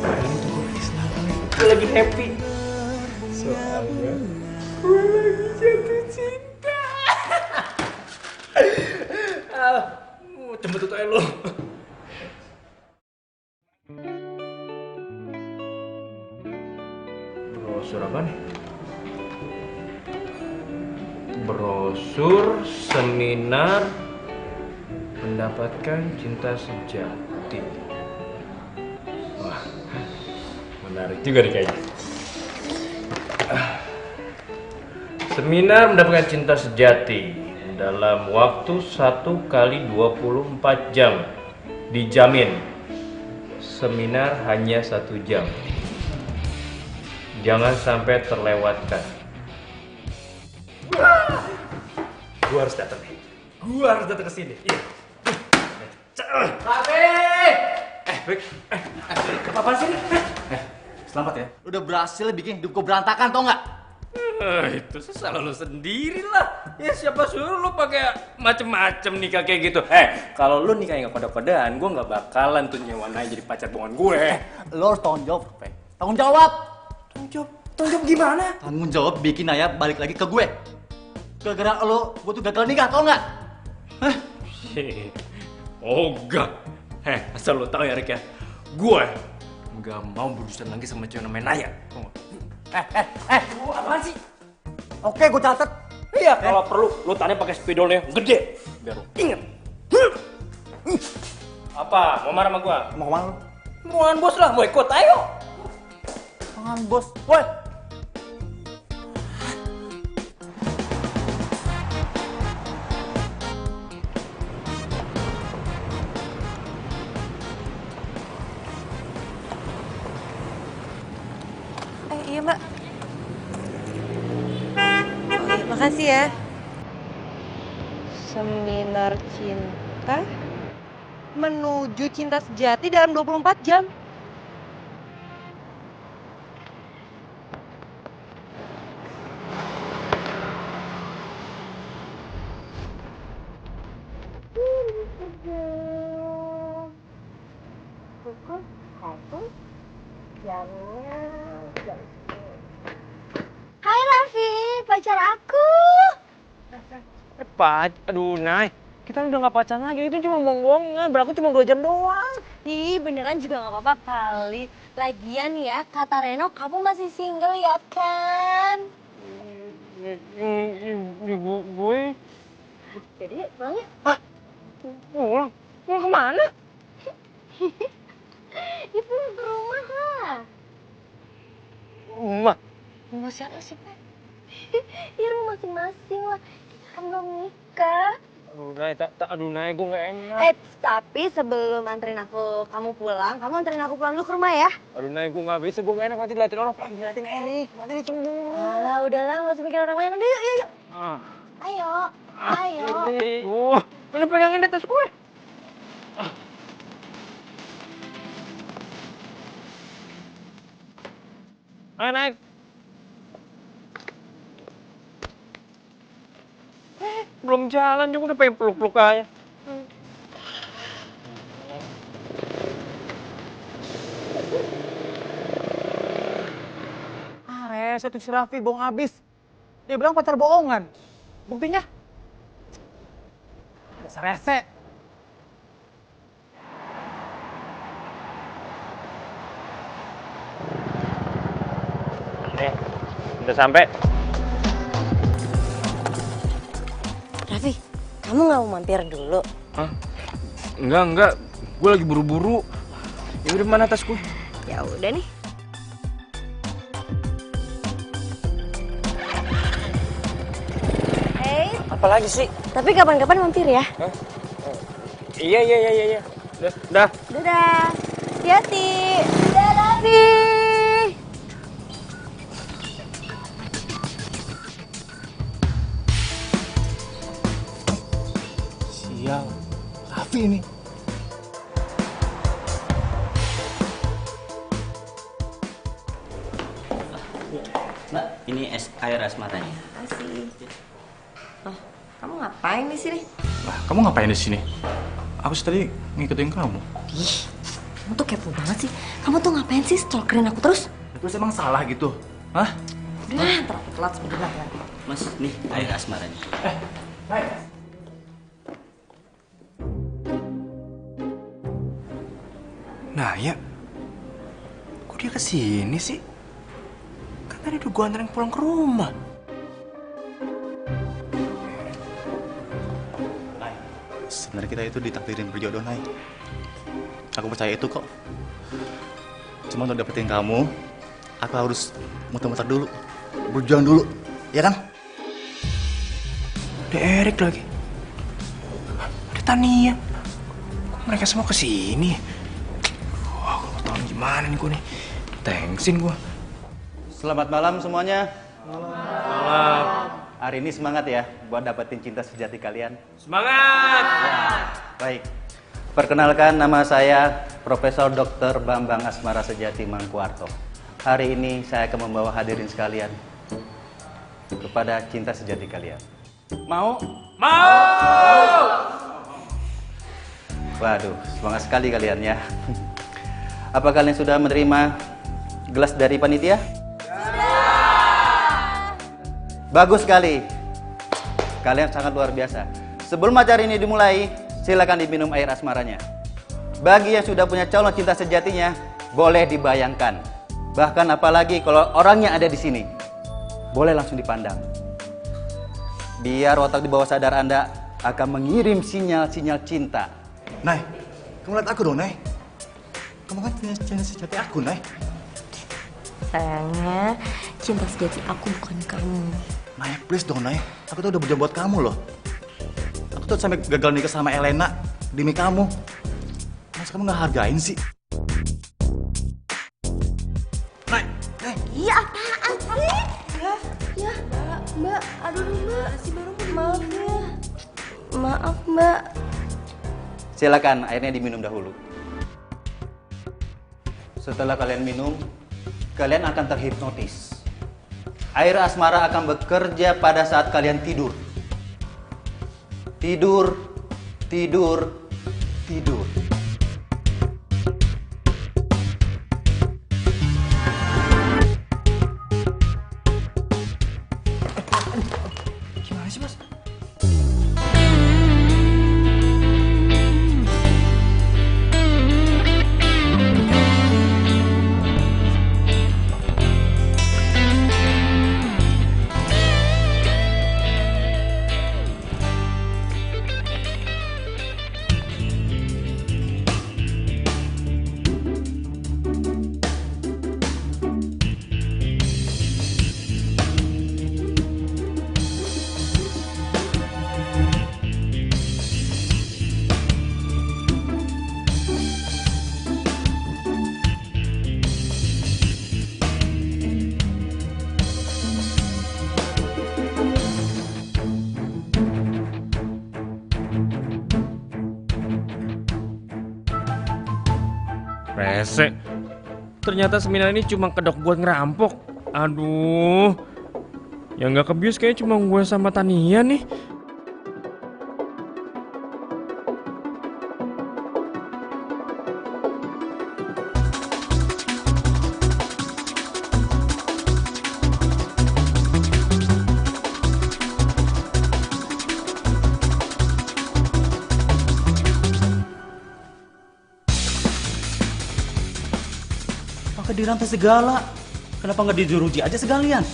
Kemarin tuh gue kesenangan. Gue lagi happy. Soalnya gue lagi jatuh cinta. Cembetut aja lo. Brosur apa nih? Brosur seminar mendapatkan cinta sejati. Wah, menarik juga nih kayaknya. Seminar mendapatkan cinta sejati dalam waktu 1 kali 24 jam. Dijamin. Seminar hanya 1 jam. Jangan sampai terlewatkan. Gua harus datang nih. Gua harus datang ke sini. Iya. Rafi! Rick, Apaan sih? selamat ya. Udah berhasil bikin hidup gue berantakan, tau nggak? Itu salah lo sendiri lah. Ya siapa suruh lo pakai macem-macem nikah kayak gitu. Kalau lo nikah nggak kode-kodean, gue nggak bakalan tuh nyewa Naya jadi pacar bohongan gue. Lo harus tanggung jawab, Rafi. Tanggung jawab! Tanggung jawab gimana? Tanggung jawab bikin Naya balik lagi ke gue. Gara-gara lo, gue tuh gagal nikah, tau nggak? Ogah. Asal lo tahu ya Rick ya, gue nggak mau berurusan lagi sama cewek namanya Naya. Apaan sih? Oke, gue catat. Iya, kalau perlu lo tanya pakai spidolnya gede, biar lo inget. Apa? Mau marah sama gue? Mau kemana lo? Ruangan bos lah, mau ikut, ayo. Ruangan bos, woi. Iya mbak. Oke, makasih ya. Seminar cinta menuju cinta sejati dalam 24 jam. Pukul 1 jamnya jam 10. Hai Raffi, pacar aku. Aduh Nay, kita udah gak pacaran lagi, itu cuma bohong-bohongan, berlaku cuma 2 jam doang. Ih, beneran juga gak apa-apa kali. Lagian ya, kata Reno kamu masih single ya kan? Gue... Jadi pulang ya? Hah? Pulang? Pulang kemana? Ya pulang ke rumah lah. Rumah? Mau siapa sih, Pak? Ya lu masing-masing lah. Kan belum nikah. Aduh, Nay, gue gak enak. Tapi sebelum anterin kamu pulang dulu ke rumah ya. Aduh, Nay, gue gak bisa, gue gak enak nanti liatin orang, liatin Erik, nanti dia cemburu. Alah, udahlah, gak usah mikir orang lain. Udah, yuk. Ayo. Mana pegangin atas gue? Ayo, naik. Belum jalan juga udah pengen peluk-peluk aja. Rese tuh si Raffi bohong habis. Dia bilang pacar bohongan. Buktinya? Dasar rese. Udah sampai. Raffi, kamu gak mau mampir dulu? Hah? Enggak. Gue lagi buru-buru. Ya udah, mana tas gue? Ya udah nih. Apalagi sih? Tapi kapan-kapan mampir ya? Hah? Iya. Dah. Dadah. Hati-hati. Dadah, Raffi. Sial, Raffi ini. Mbak, ini air asmaranya. Makasih. Oh, kamu ngapain di sini? Lah, kamu ngapain di sini? Aku sih tadi ngikutin kamu. Ih, kamu tuh kepo banget sih. Kamu tuh ngapain sih stalkerin aku terus? Terus emang salah gitu? Hah? Udah, ntar aku telat sebentar ya. Mas, nih air asmaranya. Nah ya, kok dia kesini sih? Kan tadi udah gue anterin pulang ke rumah. Sebenarnya kita itu ditakdirin berjodoh, Nay. Aku percaya itu kok. Cuma untuk dapetin kamu, aku harus muter-muter dulu. Berjuang dulu, ya kan? Ada Erik lagi. Ada Tania. Kok mereka semua kesini? Wah, gue mau tau gimana nih gue nih. Thanksin gue. Selamat malam semuanya. Malam. Hari ini semangat ya buat dapetin cinta sejati kalian. Semangat! Baik. Perkenalkan, nama saya Profesor Dr. Bambang Asmara Sejati Mangkuarto. Hari ini saya akan membawa hadirin sekalian kepada cinta sejati kalian. Mau? Mau! Waduh, semangat sekali kalian ya. Apa kalian sudah menerima gelas dari panitia? Bagus sekali. Kalian sangat luar biasa. Sebelum acara ini dimulai, silakan diminum air asmaranya. Bagi yang sudah punya calon cinta sejatinya, boleh dibayangkan. Bahkan apalagi kalau orangnya ada di sini, boleh langsung dipandang. Biar otak di bawah sadar Anda akan mengirim sinyal-sinyal cinta. Nay, kamu lihat aku dong, Nay. Kamu kan punya cinta sejati aku, Nay. Sayangnya, cinta sejati aku bukan kamu. Nay, please dong, Nay. Aku tuh udah berjuang buat kamu loh. Aku tuh sampai gagal nikah sama Elena demi kamu. Masa kamu nggak hargain sih? Nay. Iya, apaan sih? Ya, Mbak. Aduh, Mbak. Maaf ya. Maaf, Mbak. Silakan airnya diminum dahulu. Setelah kalian minum, kalian akan terhipnotis. Air asmara akan bekerja pada saat kalian tidur. Tidur. Gimana sih, Mas? Rese. Ternyata seminar ini cuma kedok buat ngerampok. Aduh. Yang nggak kebius kayaknya cuma gue sama Tania nih. Pakai dirantai segala. Kenapa nggak dijuruji aja sekalian?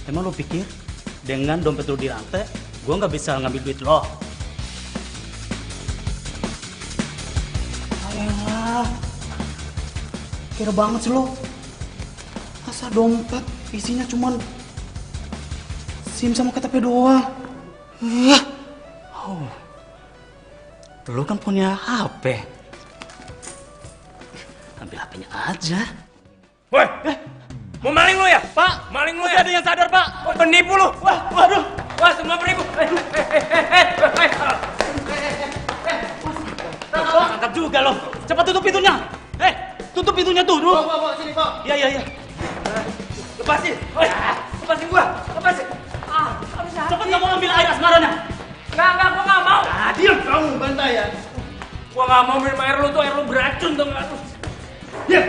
Emang lo pikir dengan dompet lo dirantai, gue nggak bisa ngambil duit lo? Ayolah, kira banget sih lo. Masa dompet isinya cuman SIM sama KTP doang? Oh, lo kan punya HP. Ambil HP-nya aja. Woi, mau maling lu ya? Pak, maling lu ya? Ada yang sadar, Pak. Penipu lu. Wah, waduh. Wah, semua penipu. Angkat juga lo. Cepat tutup pintunya. Tutup pintunya tuh. Bawa, sini, Pak. Iya. Lepasin. Lepasin gua. Lepasin. Cepat kamu ambil air asmaranya. Enggak, gua enggak mau. Diam kamu, bantai ya. Gua enggak mau minum air lu tuh, air lu beracun tuh enggak tuh. Diam.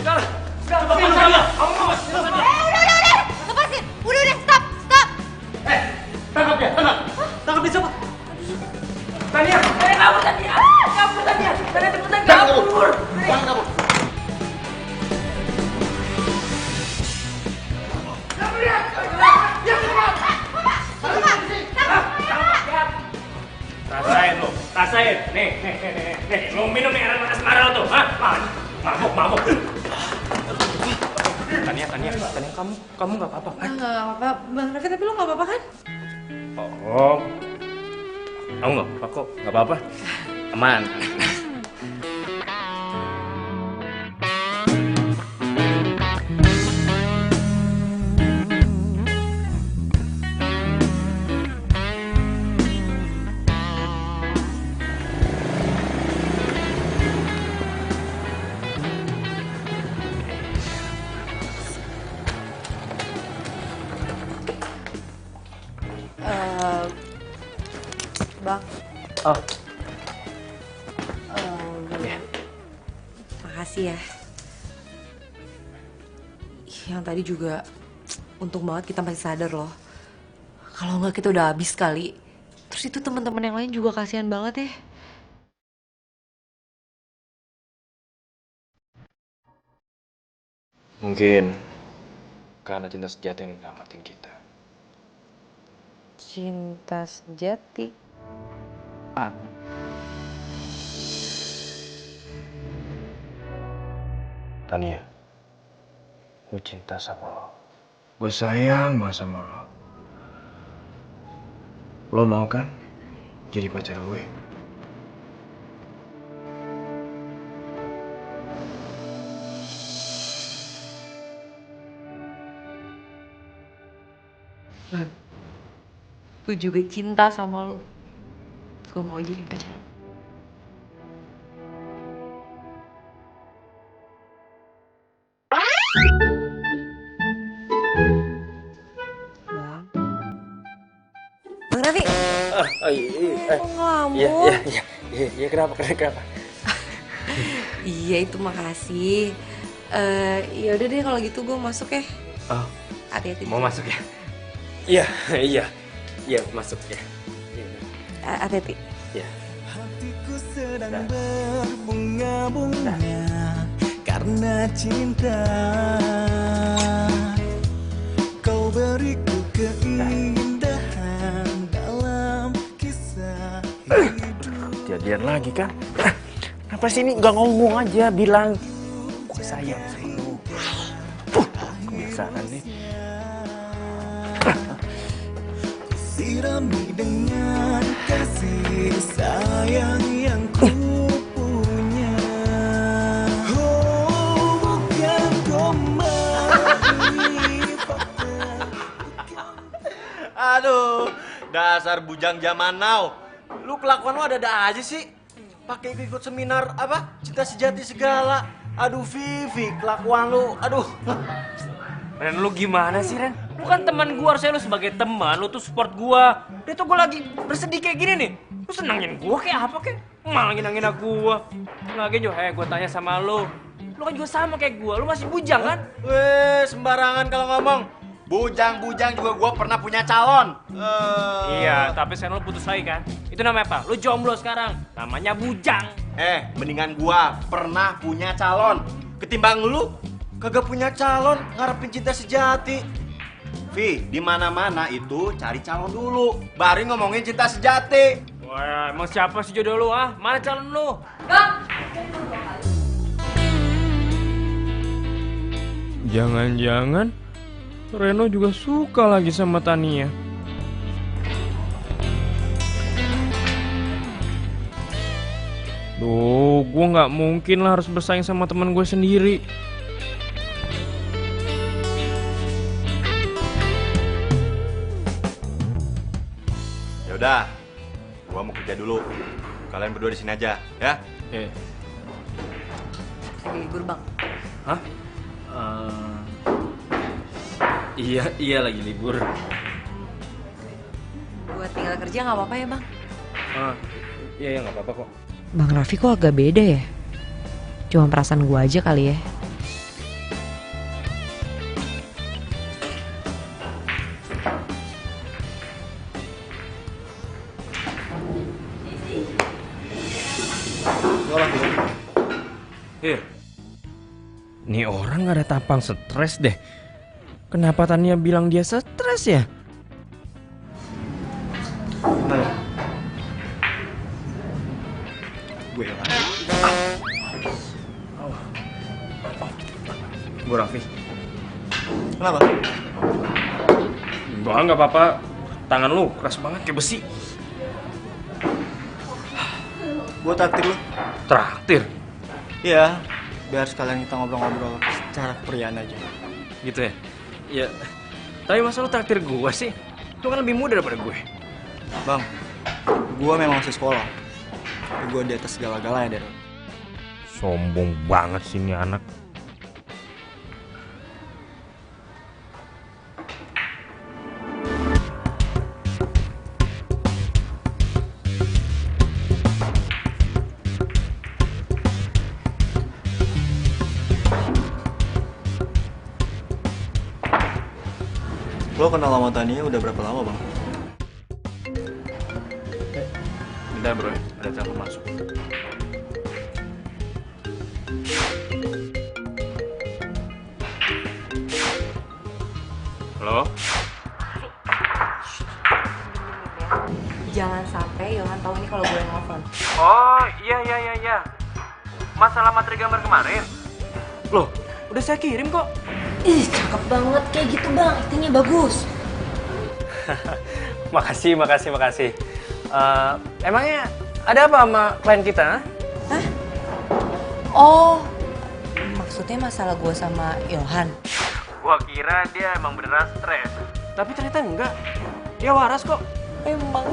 Enggak. Tutup pintunya. Udah. Lepasin. Udah, stop. Tangkap dia, tangkap dia cepat. Tania, kabur Tania. Tania cepetan kabur. Rasain. Nih. Lu minum nih air asmara lu tuh, hah? Mabuk. Tania, kamu nggak apa-apa kan? Nggak apa-apa, Bang Raffi, tapi lo nggak apa-apa kan? Oh, aku nggak apa-apa kok, nggak apa-apa, aman. Bang. Oh. Makasih ya. Yang tadi juga untung banget kita masih sadar loh. Kalau nggak kita udah habis kali. Terus itu teman-teman yang lain juga kasihan banget ya. Mungkin karena cinta sejati yang nyelamatin kita. Cinta sejati. Tania, gue cinta sama lo. Gue sayang banget sama lo. Lo mau kan jadi pacar gue? Gue juga cinta sama lo. Gue mau jadi pacar. Bang Raffi. Kok ngelamun? Iya, kenapa? Iya, itu makasih. Ya udah deh kalau gitu gue masuk ya. Oh. Hati-hati. Mau masuk ya? Iya, masuk ya. Hati-hati. Iya. Hatiku sedang berbunga-bunga karena cinta. Kau beriku keindahan dalam kisah hidup. Jadian lagi kan? Kenapa sih ini nggak ngomong aja, bilang gue sayang sama lu. Kebiasaan nih. Sirami dengan kasih sayang yang ku punya. Oh, bukan komedi. Aduh, dasar bujang zaman now. Lu kelakuan lu ada-ada aja sih. pakai ikut seminar apa? Cinta sejati segala. Aduh Vivi, kelakuan lu. Aduh. Ren, lu gimana sih, Ren? Lu kan teman gua, harusnya lu sebagai teman, lu tuh support gua. Dia tuh gua lagi bersedih kayak gini nih. Lu senangin gua kayak apa kek? Malah ngina-ngina gua. Lagi juga, gua tanya sama lu. Lu kan juga sama kayak gua, lu masih bujang kan? Weh, sembarangan kalau ngomong. Bujang-bujang juga gua pernah punya calon. Iya, tapi sekarang lu putus lagi kan? Itu namanya apa? Lu jomblo sekarang. Namanya bujang. Mendingan gua pernah punya calon ketimbang lu kagak punya calon ngarepin cinta sejati. Vi, di mana-mana itu cari calon dulu, baru ngomongin cinta sejati. Wah, emang siapa sih jodoh lu, ah? Mana calon lu? Jangan-jangan Reno juga suka lagi sama Tania. Duh, gue nggak mungkin lah harus bersaing sama teman gue sendiri. Ya udah, gua mau kerja dulu. Kalian berdua di sini aja, ya? Libur bang. Hah? Iya lagi libur. Buat tinggal kerja nggak apa-apa ya bang? Iya nggak apa-apa kok. Bang Raffi kok agak beda ya? Cuma perasaan gua aja kali ya. Nih orang gak ada tampang stres deh. Kenapa Tania bilang dia stres ya? Gue lah. Gue Raffi. Kenapa? Nggak apa-apa. Tangan lu keras banget kayak besi. Gue traktir lu. Traktir? Iya, biar sekalian kita ngobrol-ngobrol secara keperian aja. Gitu ya? Iya. Tapi masa lu traktir gue sih? Lu kan lebih muda daripada gue. Bang, gue memang masih sekolah. Tapi gue di atas segala-galanya dari. Sombong banget sih ini anak. Lo kenal sama Tania udah berapa lama bang? Bentar bro, ada telepon masuk. Halo? Jangan sampai Yohan tahu nih kalau gue nelfon. Oh, iya. Masalah materi gambar kemarin. Loh, udah saya kirim kok. Ih, cakep banget kayak gitu bang, aktingnya bagus. Makasih. Emangnya ada apa sama klien kita? Hah? Oh, maksudnya masalah gue sama Yohan. Gua kira dia emang beneran stres. Tapi ternyata enggak. Dia waras kok. Emang.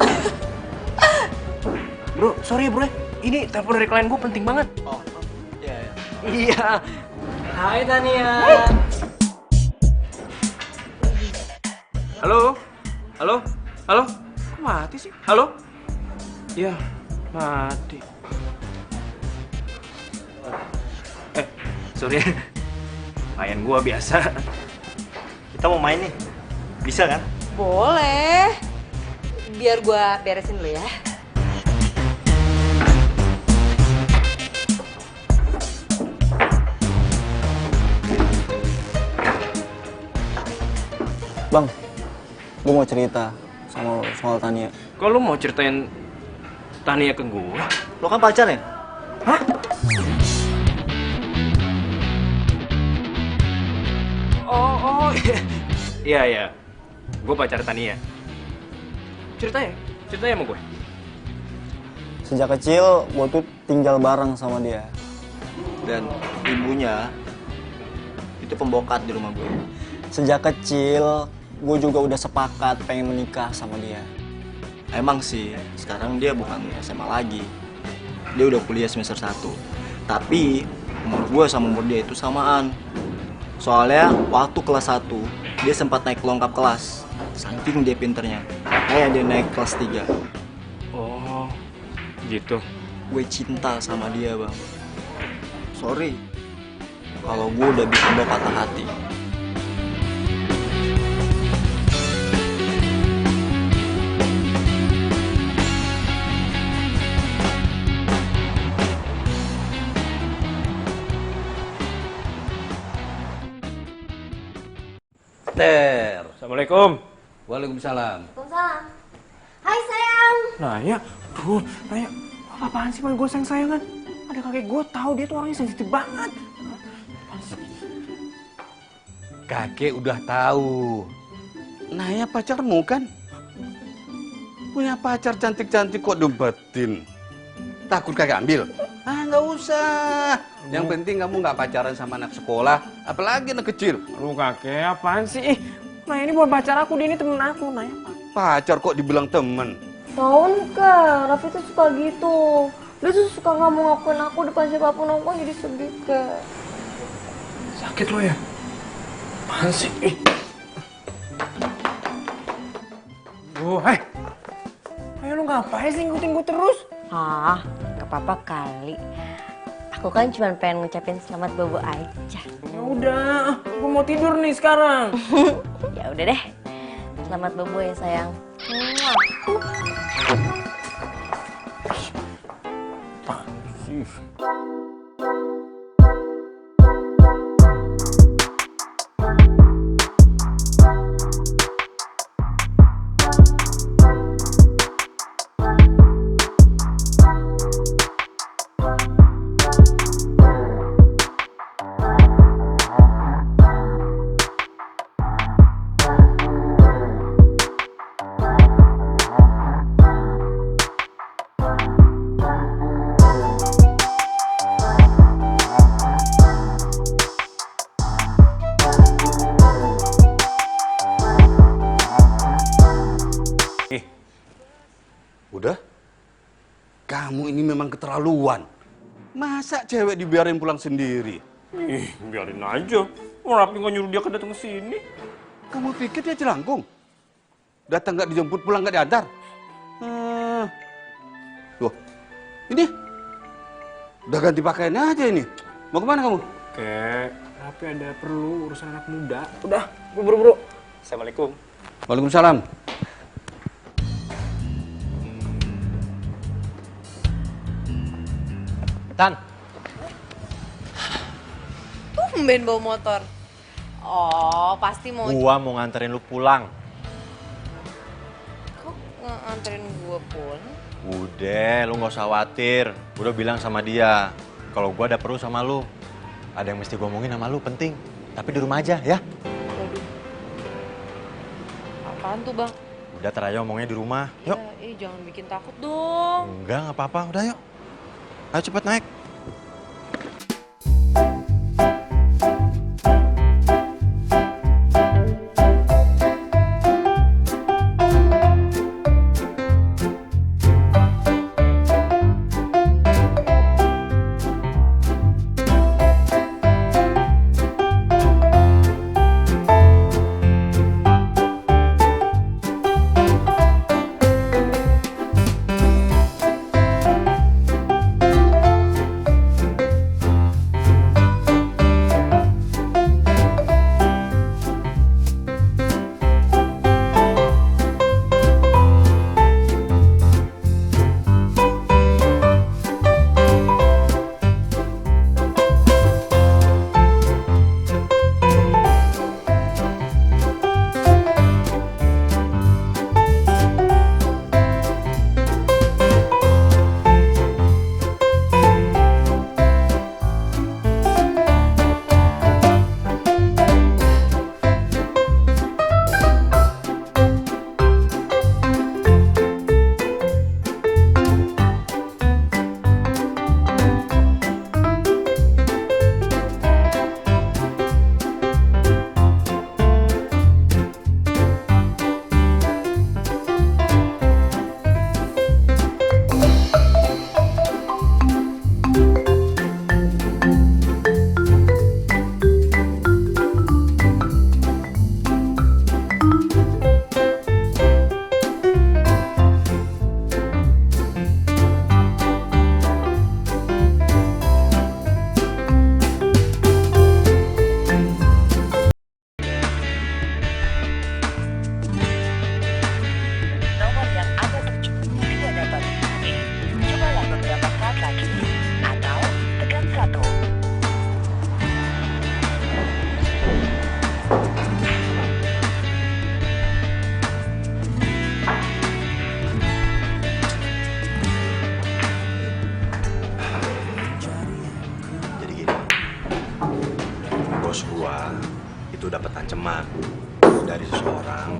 Bro, sorry bro. Ini telepon dari klien gue penting banget. Oh, iya. Iya. Hai Tania. Halo? Kok mati sih? Halo? Iya, mati. Sorry. Klien gua biasa. Kita mau main nih, bisa kan? Boleh. Biar gue beresin dulu ya. Bang, gue mau cerita sama lo soal Tania. Kok lu mau ceritain Tania ke gua? Lo kan pacar ya? Hah? Oh, iya. Gue pacar Tania. Ceritain sama gue. Sejak kecil, gue tuh tinggal bareng sama dia. Dan ibunya itu pembokat di rumah gue. Sejak kecil, gue juga udah sepakat pengen menikah sama dia. Emang sih, sekarang dia bukan SMA lagi. dia udah kuliah semester 1. Tapi umur gue sama umur dia itu samaan. Soalnya waktu kelas 1 dia sempat naik longkap kelas. Saking dia pinternya. Makanya dia naik kelas 3. Oh, gitu. Gue cinta sama dia, Bang. Sorry kalau gue udah bikin lo patah hati. Ter. Assalamualaikum. Waalaikumsalam. Waalaikumsalam. Hai sayang. Naya, Naya, apaan sih panggil gue sayang-sayangan? Ada kakek gue tahu dia tuh orangnya sensitif banget. Kakek udah tahu. Naya pacarmu kan? Punya pacar cantik-cantik kok debatin. Takut kakek ambil? Ah, nggak usah. Yang penting kamu nggak pacaran sama anak sekolah, apalagi anak kecil. Lu kakek apaan sih? Nah ini bukan pacar aku, dia ini temen aku, Naya. Pacar kok dibilang temen? Tahun kak, Raffi tuh suka gitu. Dia tuh suka nggak mau ngakuin aku depan siapapun, aku jadi sedih kak. Sakit lo ya? Apaan sih? Oh, hei. Ayo lu ngapain sih ngikutin gue terus? Ah, gak apa-apa kali. Aku kan cuma pengen ngucapin selamat bobo aja. Ya udah, gue mau tidur nih sekarang. Ya udah deh. Selamat bobo ya sayang. Udah? Kamu ini memang keterlaluan. Masa cewek dibiarin pulang sendiri? Ih, biarin aja. Orang Raffi nggak nyuruh dia datang ke sini. Kamu pikir dia jelangkung? Datang nggak dijemput, pulang nggak diantar? Loh, ini udah ganti pakaian aja ini. Mau kemana kamu? Kek, Raffi ada perlu urusan anak muda. Udah, gue buru-buru. Assalamualaikum. Waalaikumsalam. Tan. Tumben bawa motor. Oh, pasti mau... Gua mau nganterin lu pulang. Kok nganterin gua pulang? Udah, lu nggak usah khawatir. Gua udah bilang sama dia. Kalau gua ada perlu sama lu. Ada yang mesti gua omongin sama lu, penting. Tapi di rumah aja, ya. Waduh. Apaan tuh, Bang? Udah, teraya omongnya di rumah. Yuk. Jangan bikin takut dong. Enggak, nggak apa-apa. Udah, yuk. Ayo cepet naik. kiriman dari seseorang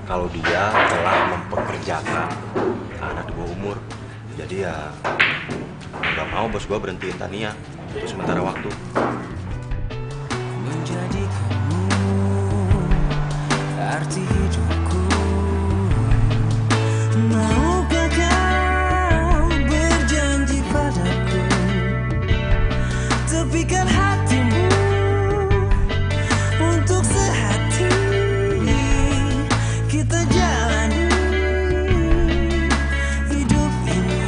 kalau dia telah mempekerjakan anak di bawah umur. Jadi ya nggak mau bos gue berhentiin Tania untuk sementara waktu. Menjadi kamu arti hidupku. Maukah kau berjanji padaku, tepikan hatimu untuk sehati kita jalani hidup ini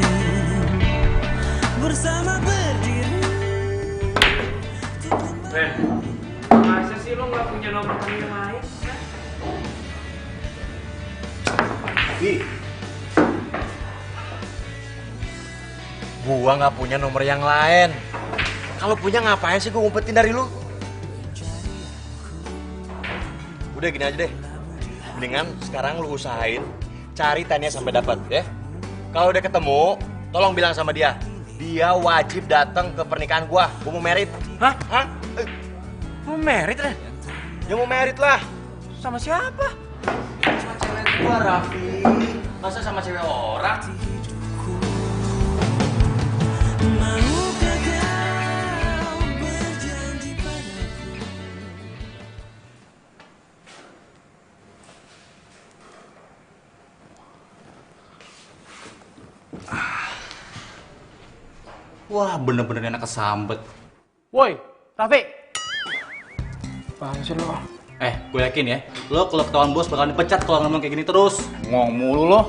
bersama berdiri. Ren, masa sih lo nggak punya nomor temen yang lain? Gua nggak punya nomor yang lain. Kalau punya ngapain sih gua ngumpetin dari lu? Udah gini aja deh. Mendingan sekarang lu usahain cari Tania sampai dapat ya. Kalau udah ketemu, tolong bilang sama dia. Dia wajib datang ke pernikahan gua. Gua mau merit. Hah? Mau merit, Ren? Ya mau merit lah. Sama siapa? Sama cewek gua, Raffi. Masa sama cewek orang? Maukah kau berjanji padaku? Wah, bener-bener enak kesambet. Woi, Raffi. Apaan sih lo? Gue yakin ya, lo kalau ketahuan bos bakal dipecat kalau ngomong kayak gini terus. Ngomong mulu lo.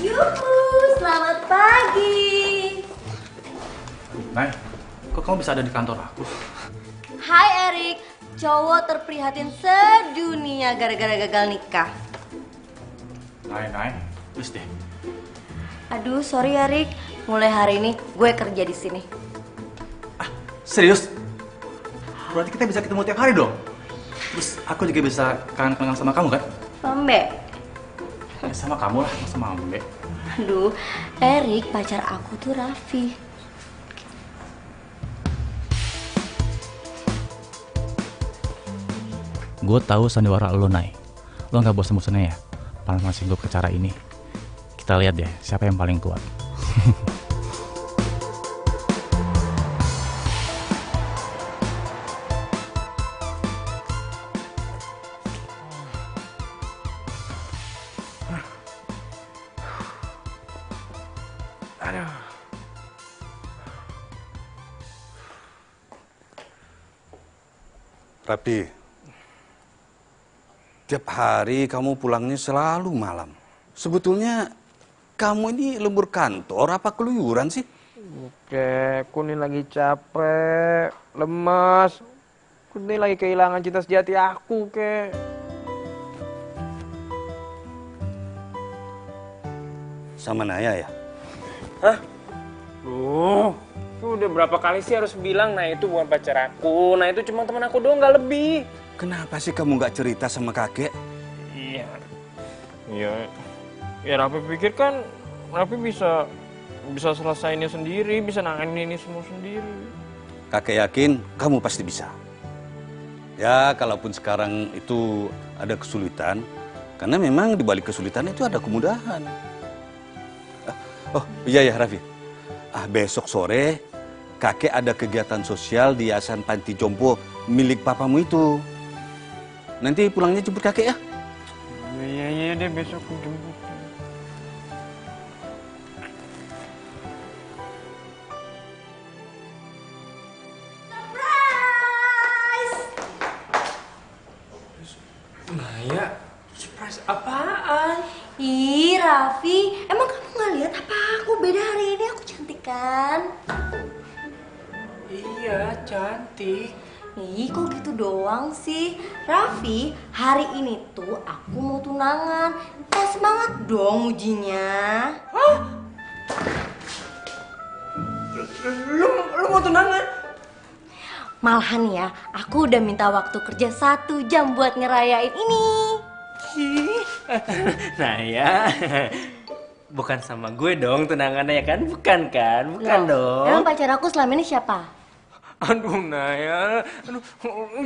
Yuhu, selamat pagi. Nay, kok kamu bisa ada di kantor aku? Hai Erik, cowok terprihatin sedunia gara-gara gagal nikah. Nay, please deh. Aduh, sorry Erik. Mulai hari ini gue kerja di sini. Serius? Berarti kita bisa ketemu tiap hari dong? Terus aku juga bisa kangen-kangen sama kamu kan? Mambe. Ya sama kamu lah, sama Mambe. Aduh, Erik pacar aku tuh Raffi. Gue tahu sandiwara lo, Nay. Lo nggak bosan-bosannya ya panasin gue ke cara ini. Kita lihat deh siapa yang paling kuat. Aduh. Raffi, tiap hari kamu pulangnya selalu malam. Sebetulnya kamu ini lembur kantor apa keluyuran sih? Oke, aku nih lagi capek, lemas. Aku nih lagi kehilangan cinta sejati aku, kek. Sama Naya ya? Hah? Udah berapa kali sih harus bilang, nah itu bukan pacar aku, nah itu cuma teman aku doang, nggak lebih. Kenapa sih kamu nggak cerita sama kakek? Iya. Ya Raffi pikir kan Raffi bisa selesainya sendiri, bisa nanganin ini semua sendiri. Kakek yakin kamu pasti bisa. Ya, kalaupun sekarang itu ada kesulitan, karena memang di balik kesulitan itu ada kemudahan. Oh iya ya Raffi, besok sore kakek ada kegiatan sosial di Yayasan Panti Jompo milik papamu itu. Nanti pulangnya jemput kakek ya? Iya deh, besok aku jemput. Naya, surprise apaan? Ih, Raffi, emang kamu nggak lihat apa aku beda hari ini? Aku cantik kan? Iya, cantik. Ih, kok gitu doang sih? Raffi, hari ini tuh aku mau tunangan. Semangat dong ujinya. Hah? Lu mau tunangan? Malahan ya, aku udah minta waktu kerja 1 jam buat ngerayain ini. Nah ya, bukan sama gue dong tunangannya ya kan? Bukan kan? Bukan Loh, dong. emang pacar aku selama ini siapa? Aduh Naya, aduh,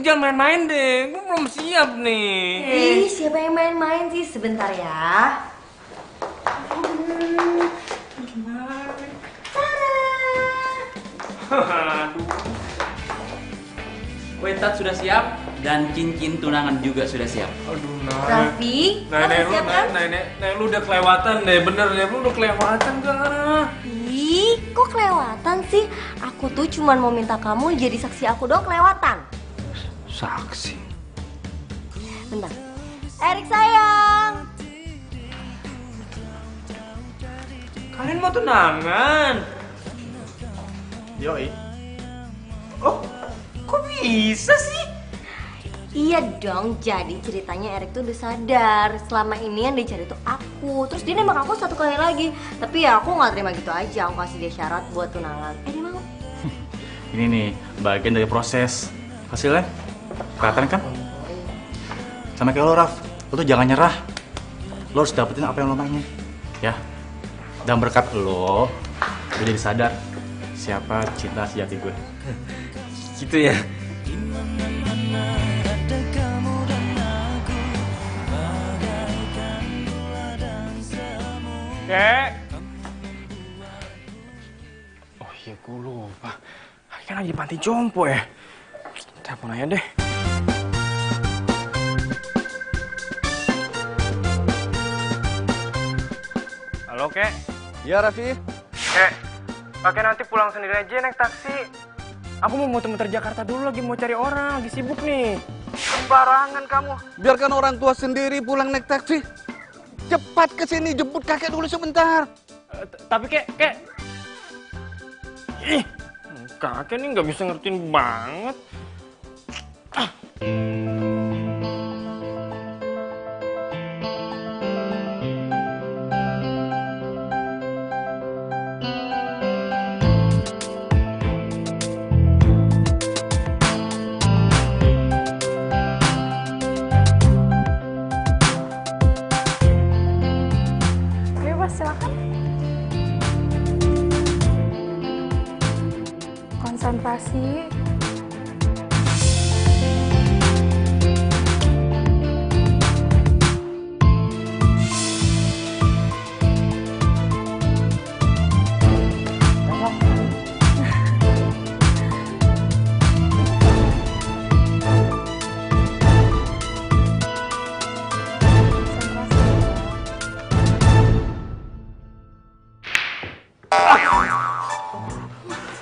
jangan main-main deh, gue belum siap nih. Ih, siapa yang main-main sih? Sebentar ya. Gimana? Kue tart sudah siap dan cincin tunangan juga sudah siap. Aduh Naya. Raffi, Nenek lu udah kelewatan deh, bener deh, lu udah kelewatan Kak. Ih, kok kelewatan sih? Aku tuh cuman mau minta kamu jadi saksi aku dong kelewatan. Saksi? Bentar. Erik sayang. Kalian mau tunangan? Yoi. Oh, kok bisa sih? Iya dong, jadi ceritanya Erik tuh udah sadar selama ini yang dicari tuh aku. Terus dia nembak aku satu kali lagi. Tapi ya aku gak terima gitu aja, aku kasih dia syarat buat tunangan. Dia mau? Ini nih, bagian dari proses. Hasilnya, kelihatan kan? Sama kayak lo, Raf. Lo tuh jangan nyerah. Lo harus dapetin apa yang lo maunya. Ya. Dan berkat lo, gue jadi sadar siapa cinta sejati gue. Gitu ya? Kek. Oh iya, gue lupa. Kan lagi di panti jompo ya. Telepon aja deh. Halo, Kek. Ya, Raffi. Kek, Kakek nanti pulang sendiri aja naik taksi. Aku mau muter-muter Jakarta dulu, lagi mau cari orang, lagi sibuk nih. Sembarangan kamu. Biarkan orang tua sendiri pulang naik taksi. Cepat ke sini, jemput kakek dulu sebentar. Tapi Kek. Ih, kakek nih nggak bisa ngertiin banget. Ayo Mas, silakan. Konsentrasi.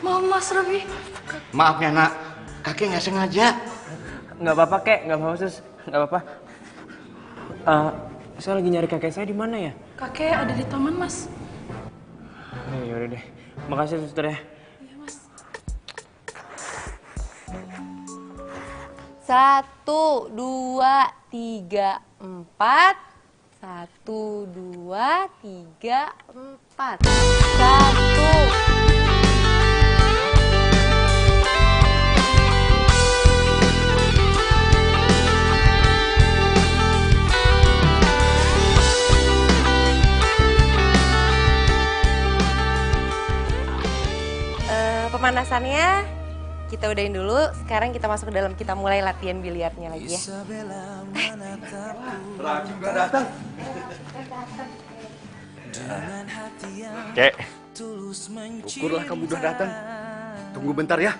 Maaf Mas Raffi. Maaf ya, Nak. Kakek nggak sengaja. Nggak apa-apa, Kek. Nggak apa-apa, Sus. Nggak apa-apa. Saya lagi nyari kakek saya di mana ya? Kakek ada di taman, Mas. Ya udah deh. Makasih, Suster ya. Satu, dua, tiga, empat. 1, 2, 3, 4. 1. Pemanasannya kita udahin dulu. Sekarang kita masuk ke dalam, kita mulai latihan biliarnya lagi ya. Raffi udah datang. Kek. Syukurlah kamu udah datang. Tunggu bentar ya.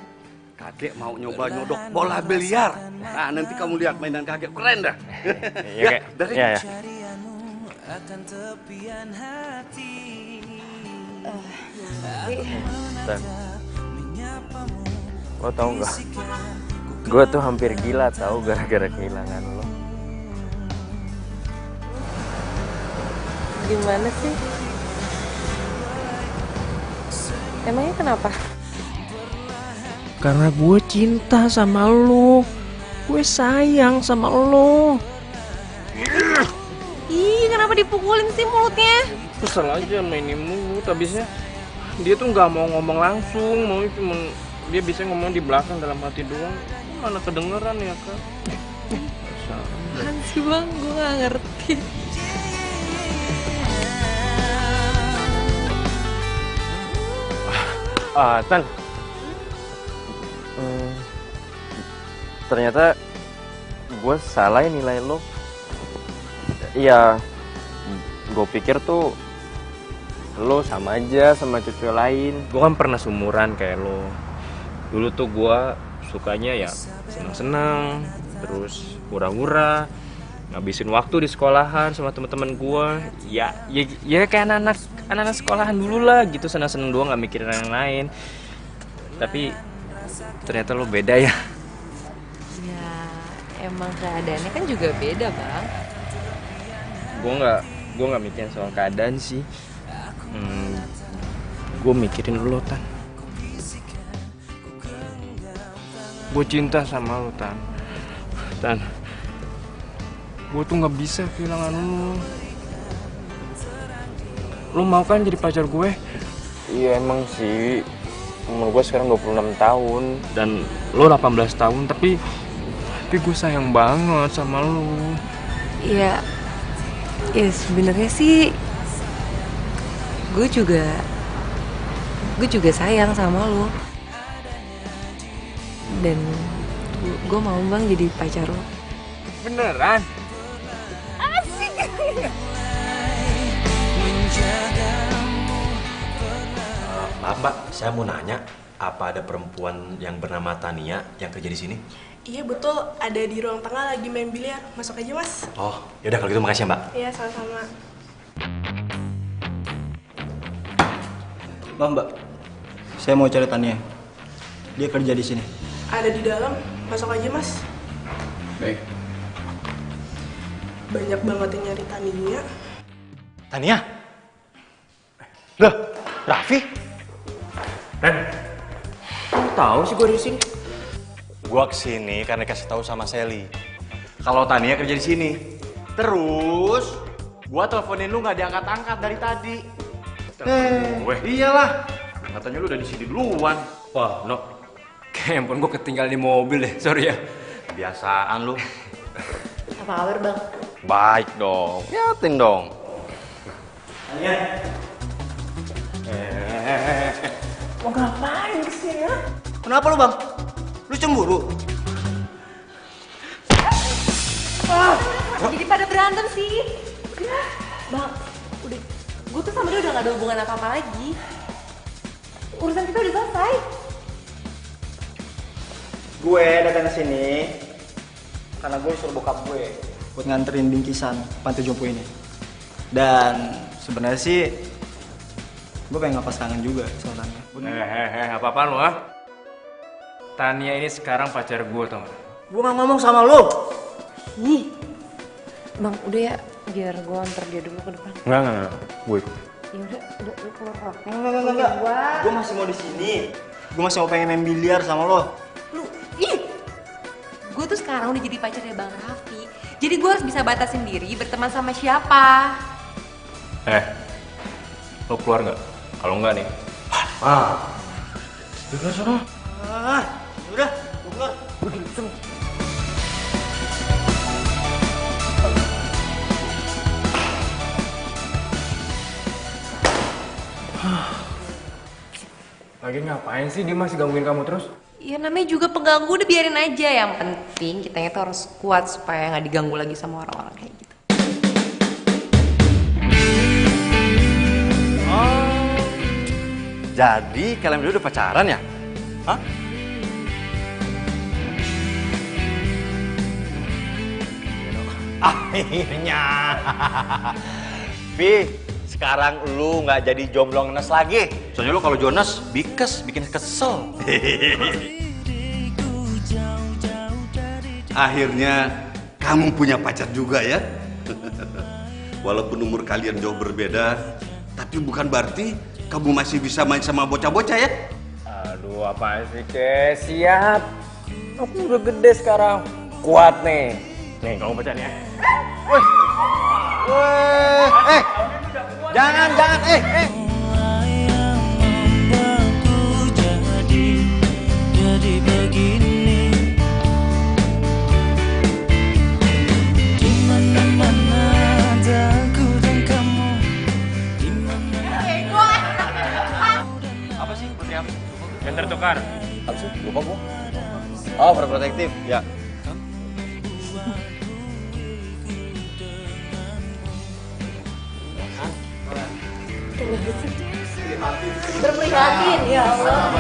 Kakek mau nyoba nyodok bola biliar. Nah, nanti kamu lihat mainan kakek keren dah. Iya, Kek. dari. Iya, ya. Dan, lo tau gak? Gue tuh hampir gila tau gara-gara kehilangan lo. Gimana sih? Emangnya kenapa? Karena gue cinta sama lo. Gue sayang sama lo. Ih, kenapa dipukulin sih mulutnya? Kesel aja mainin mulut. Habisnya dia tuh nggak mau ngomong langsung, mau cuma dia bisa ngomong di belakang dalam hati doang. Mana kedengeran ya Kak? Apaan sih bang? Gue gak ngerti. Tan, ternyata gue salah ya nilai lo. Iya, gue pikir tuh lo sama aja sama cewek lain. Gue kan pernah sumuran kayak lo. Dulu tuh gue sukanya ya seneng-seneng, terus hura-hura, ngabisin waktu di sekolahan sama teman-teman gue. Ya kayak anak-anak sekolahan dulu lah gitu, seneng-seneng doang, nggak mikirin yang lain. Tapi ternyata lo beda ya. Ya, emang keadaannya kan juga beda, Bang. Gue nggak mikirin soal keadaan sih. Gue mikirin lo, Tan. Gue cinta sama lo, Tan. Tan, gue tuh nggak bisa kehilangan lo. Lo mau kan jadi pacar gue? Iya emang sih. Umur gue sekarang 26 tahun dan lo 18 tahun, tapi gue sayang banget sama lo. Ya sebenarnya sih gue juga sayang sama lo. Dan gue mau Bang jadi pacar lo. Beneran? Asik. Maaf Mbak, saya mau nanya, apa ada perempuan yang bernama Tania yang kerja di sini? Iya betul, ada di ruang tengah lagi main biliar. Masuk aja Mas. Oh, yaudah kalau gitu makasih ya Mbak. Iya sama-sama. Mbak, saya mau cari Tania. Dia kerja di sini. Ada di dalam, masuk aja Mas. Baik. Banyak banget yang nyari Tania. Tania? Loh, Raffi? Ren, kamu tahu sih gue di sini? Gua kesini karena kasih tahu sama Sally kalau Tania kerja di sini. Terus gua teleponin lu nggak diangkat-angkat dari tadi. Iyalah, katanya lu udah di sini duluan. Wah, no. Kayak handphone gue ketinggalan di mobil deh, sorry ya. Biasaan lu. Apa kabar Bang? Baik dong, liatin dong. Tania. Mau ngapain kesini ya? Kenapa lu Bang? Lu cemburu? Jadi pada berantem sih. Bang, udah, gue tuh sama dia udah gak ada hubungan apa-apa lagi. Urusan kita udah selesai. Gue datang ke sini karena gue disuruh bokap gue buat nganterin bingkisan panti jompo ini. Dan sebenarnya sih gue pengen ngelepas kangen juga sama Tania. Apa-apaan lo ah? Tania ini sekarang pacar gue, tau gak? Gue gak ngomong sama lo. Ih, Bang, udah ya, biar gue antar dia dulu ke depan. Enggak, gue ikut. Ya udah lu keluar Rock. Enggak. Gue masih mau di sini. Gue masih mau pengen main biliar sama lo. Gue tuh sekarang udah jadi pacarnya Bang Raffi. Jadi gue harus bisa batasin diri berteman sama siapa. Lo keluar nggak? Kalau nggak nih. Keluar sana. Udah, gue keluar. Lagi ngapain sih dia masih gangguin kamu terus? Ya namanya juga pengganggu, udah biarin aja. Yang penting kitanya tuh harus kuat supaya nggak diganggu lagi sama orang-orang kayak gitu. Oh, jadi kalian berdua udah pacaran ya? Hah? Akhirnya. Vi, sekarang lu nggak jadi jomblo ngenes lagi. Soalnya lu kalau Jonas bikes, bikin kesel. Akhirnya kamu punya pacar juga ya. Walaupun umur kalian jauh berbeda, tapi bukan berarti kamu masih bisa main sama bocah-bocah ya. Aduh, apaan sih, Ke? Siap. Aku udah gede sekarang. Kuat nih. Nih, kamu baca nih ya. Woi. Jangan. Jadi begini, di mana-mana ada aku dan kamu. Apa sih? Putri apa? Yang tertukar. Apa sih? Lupa gua. Oh, overprotective. Ya. Berprihatin, ya Allah.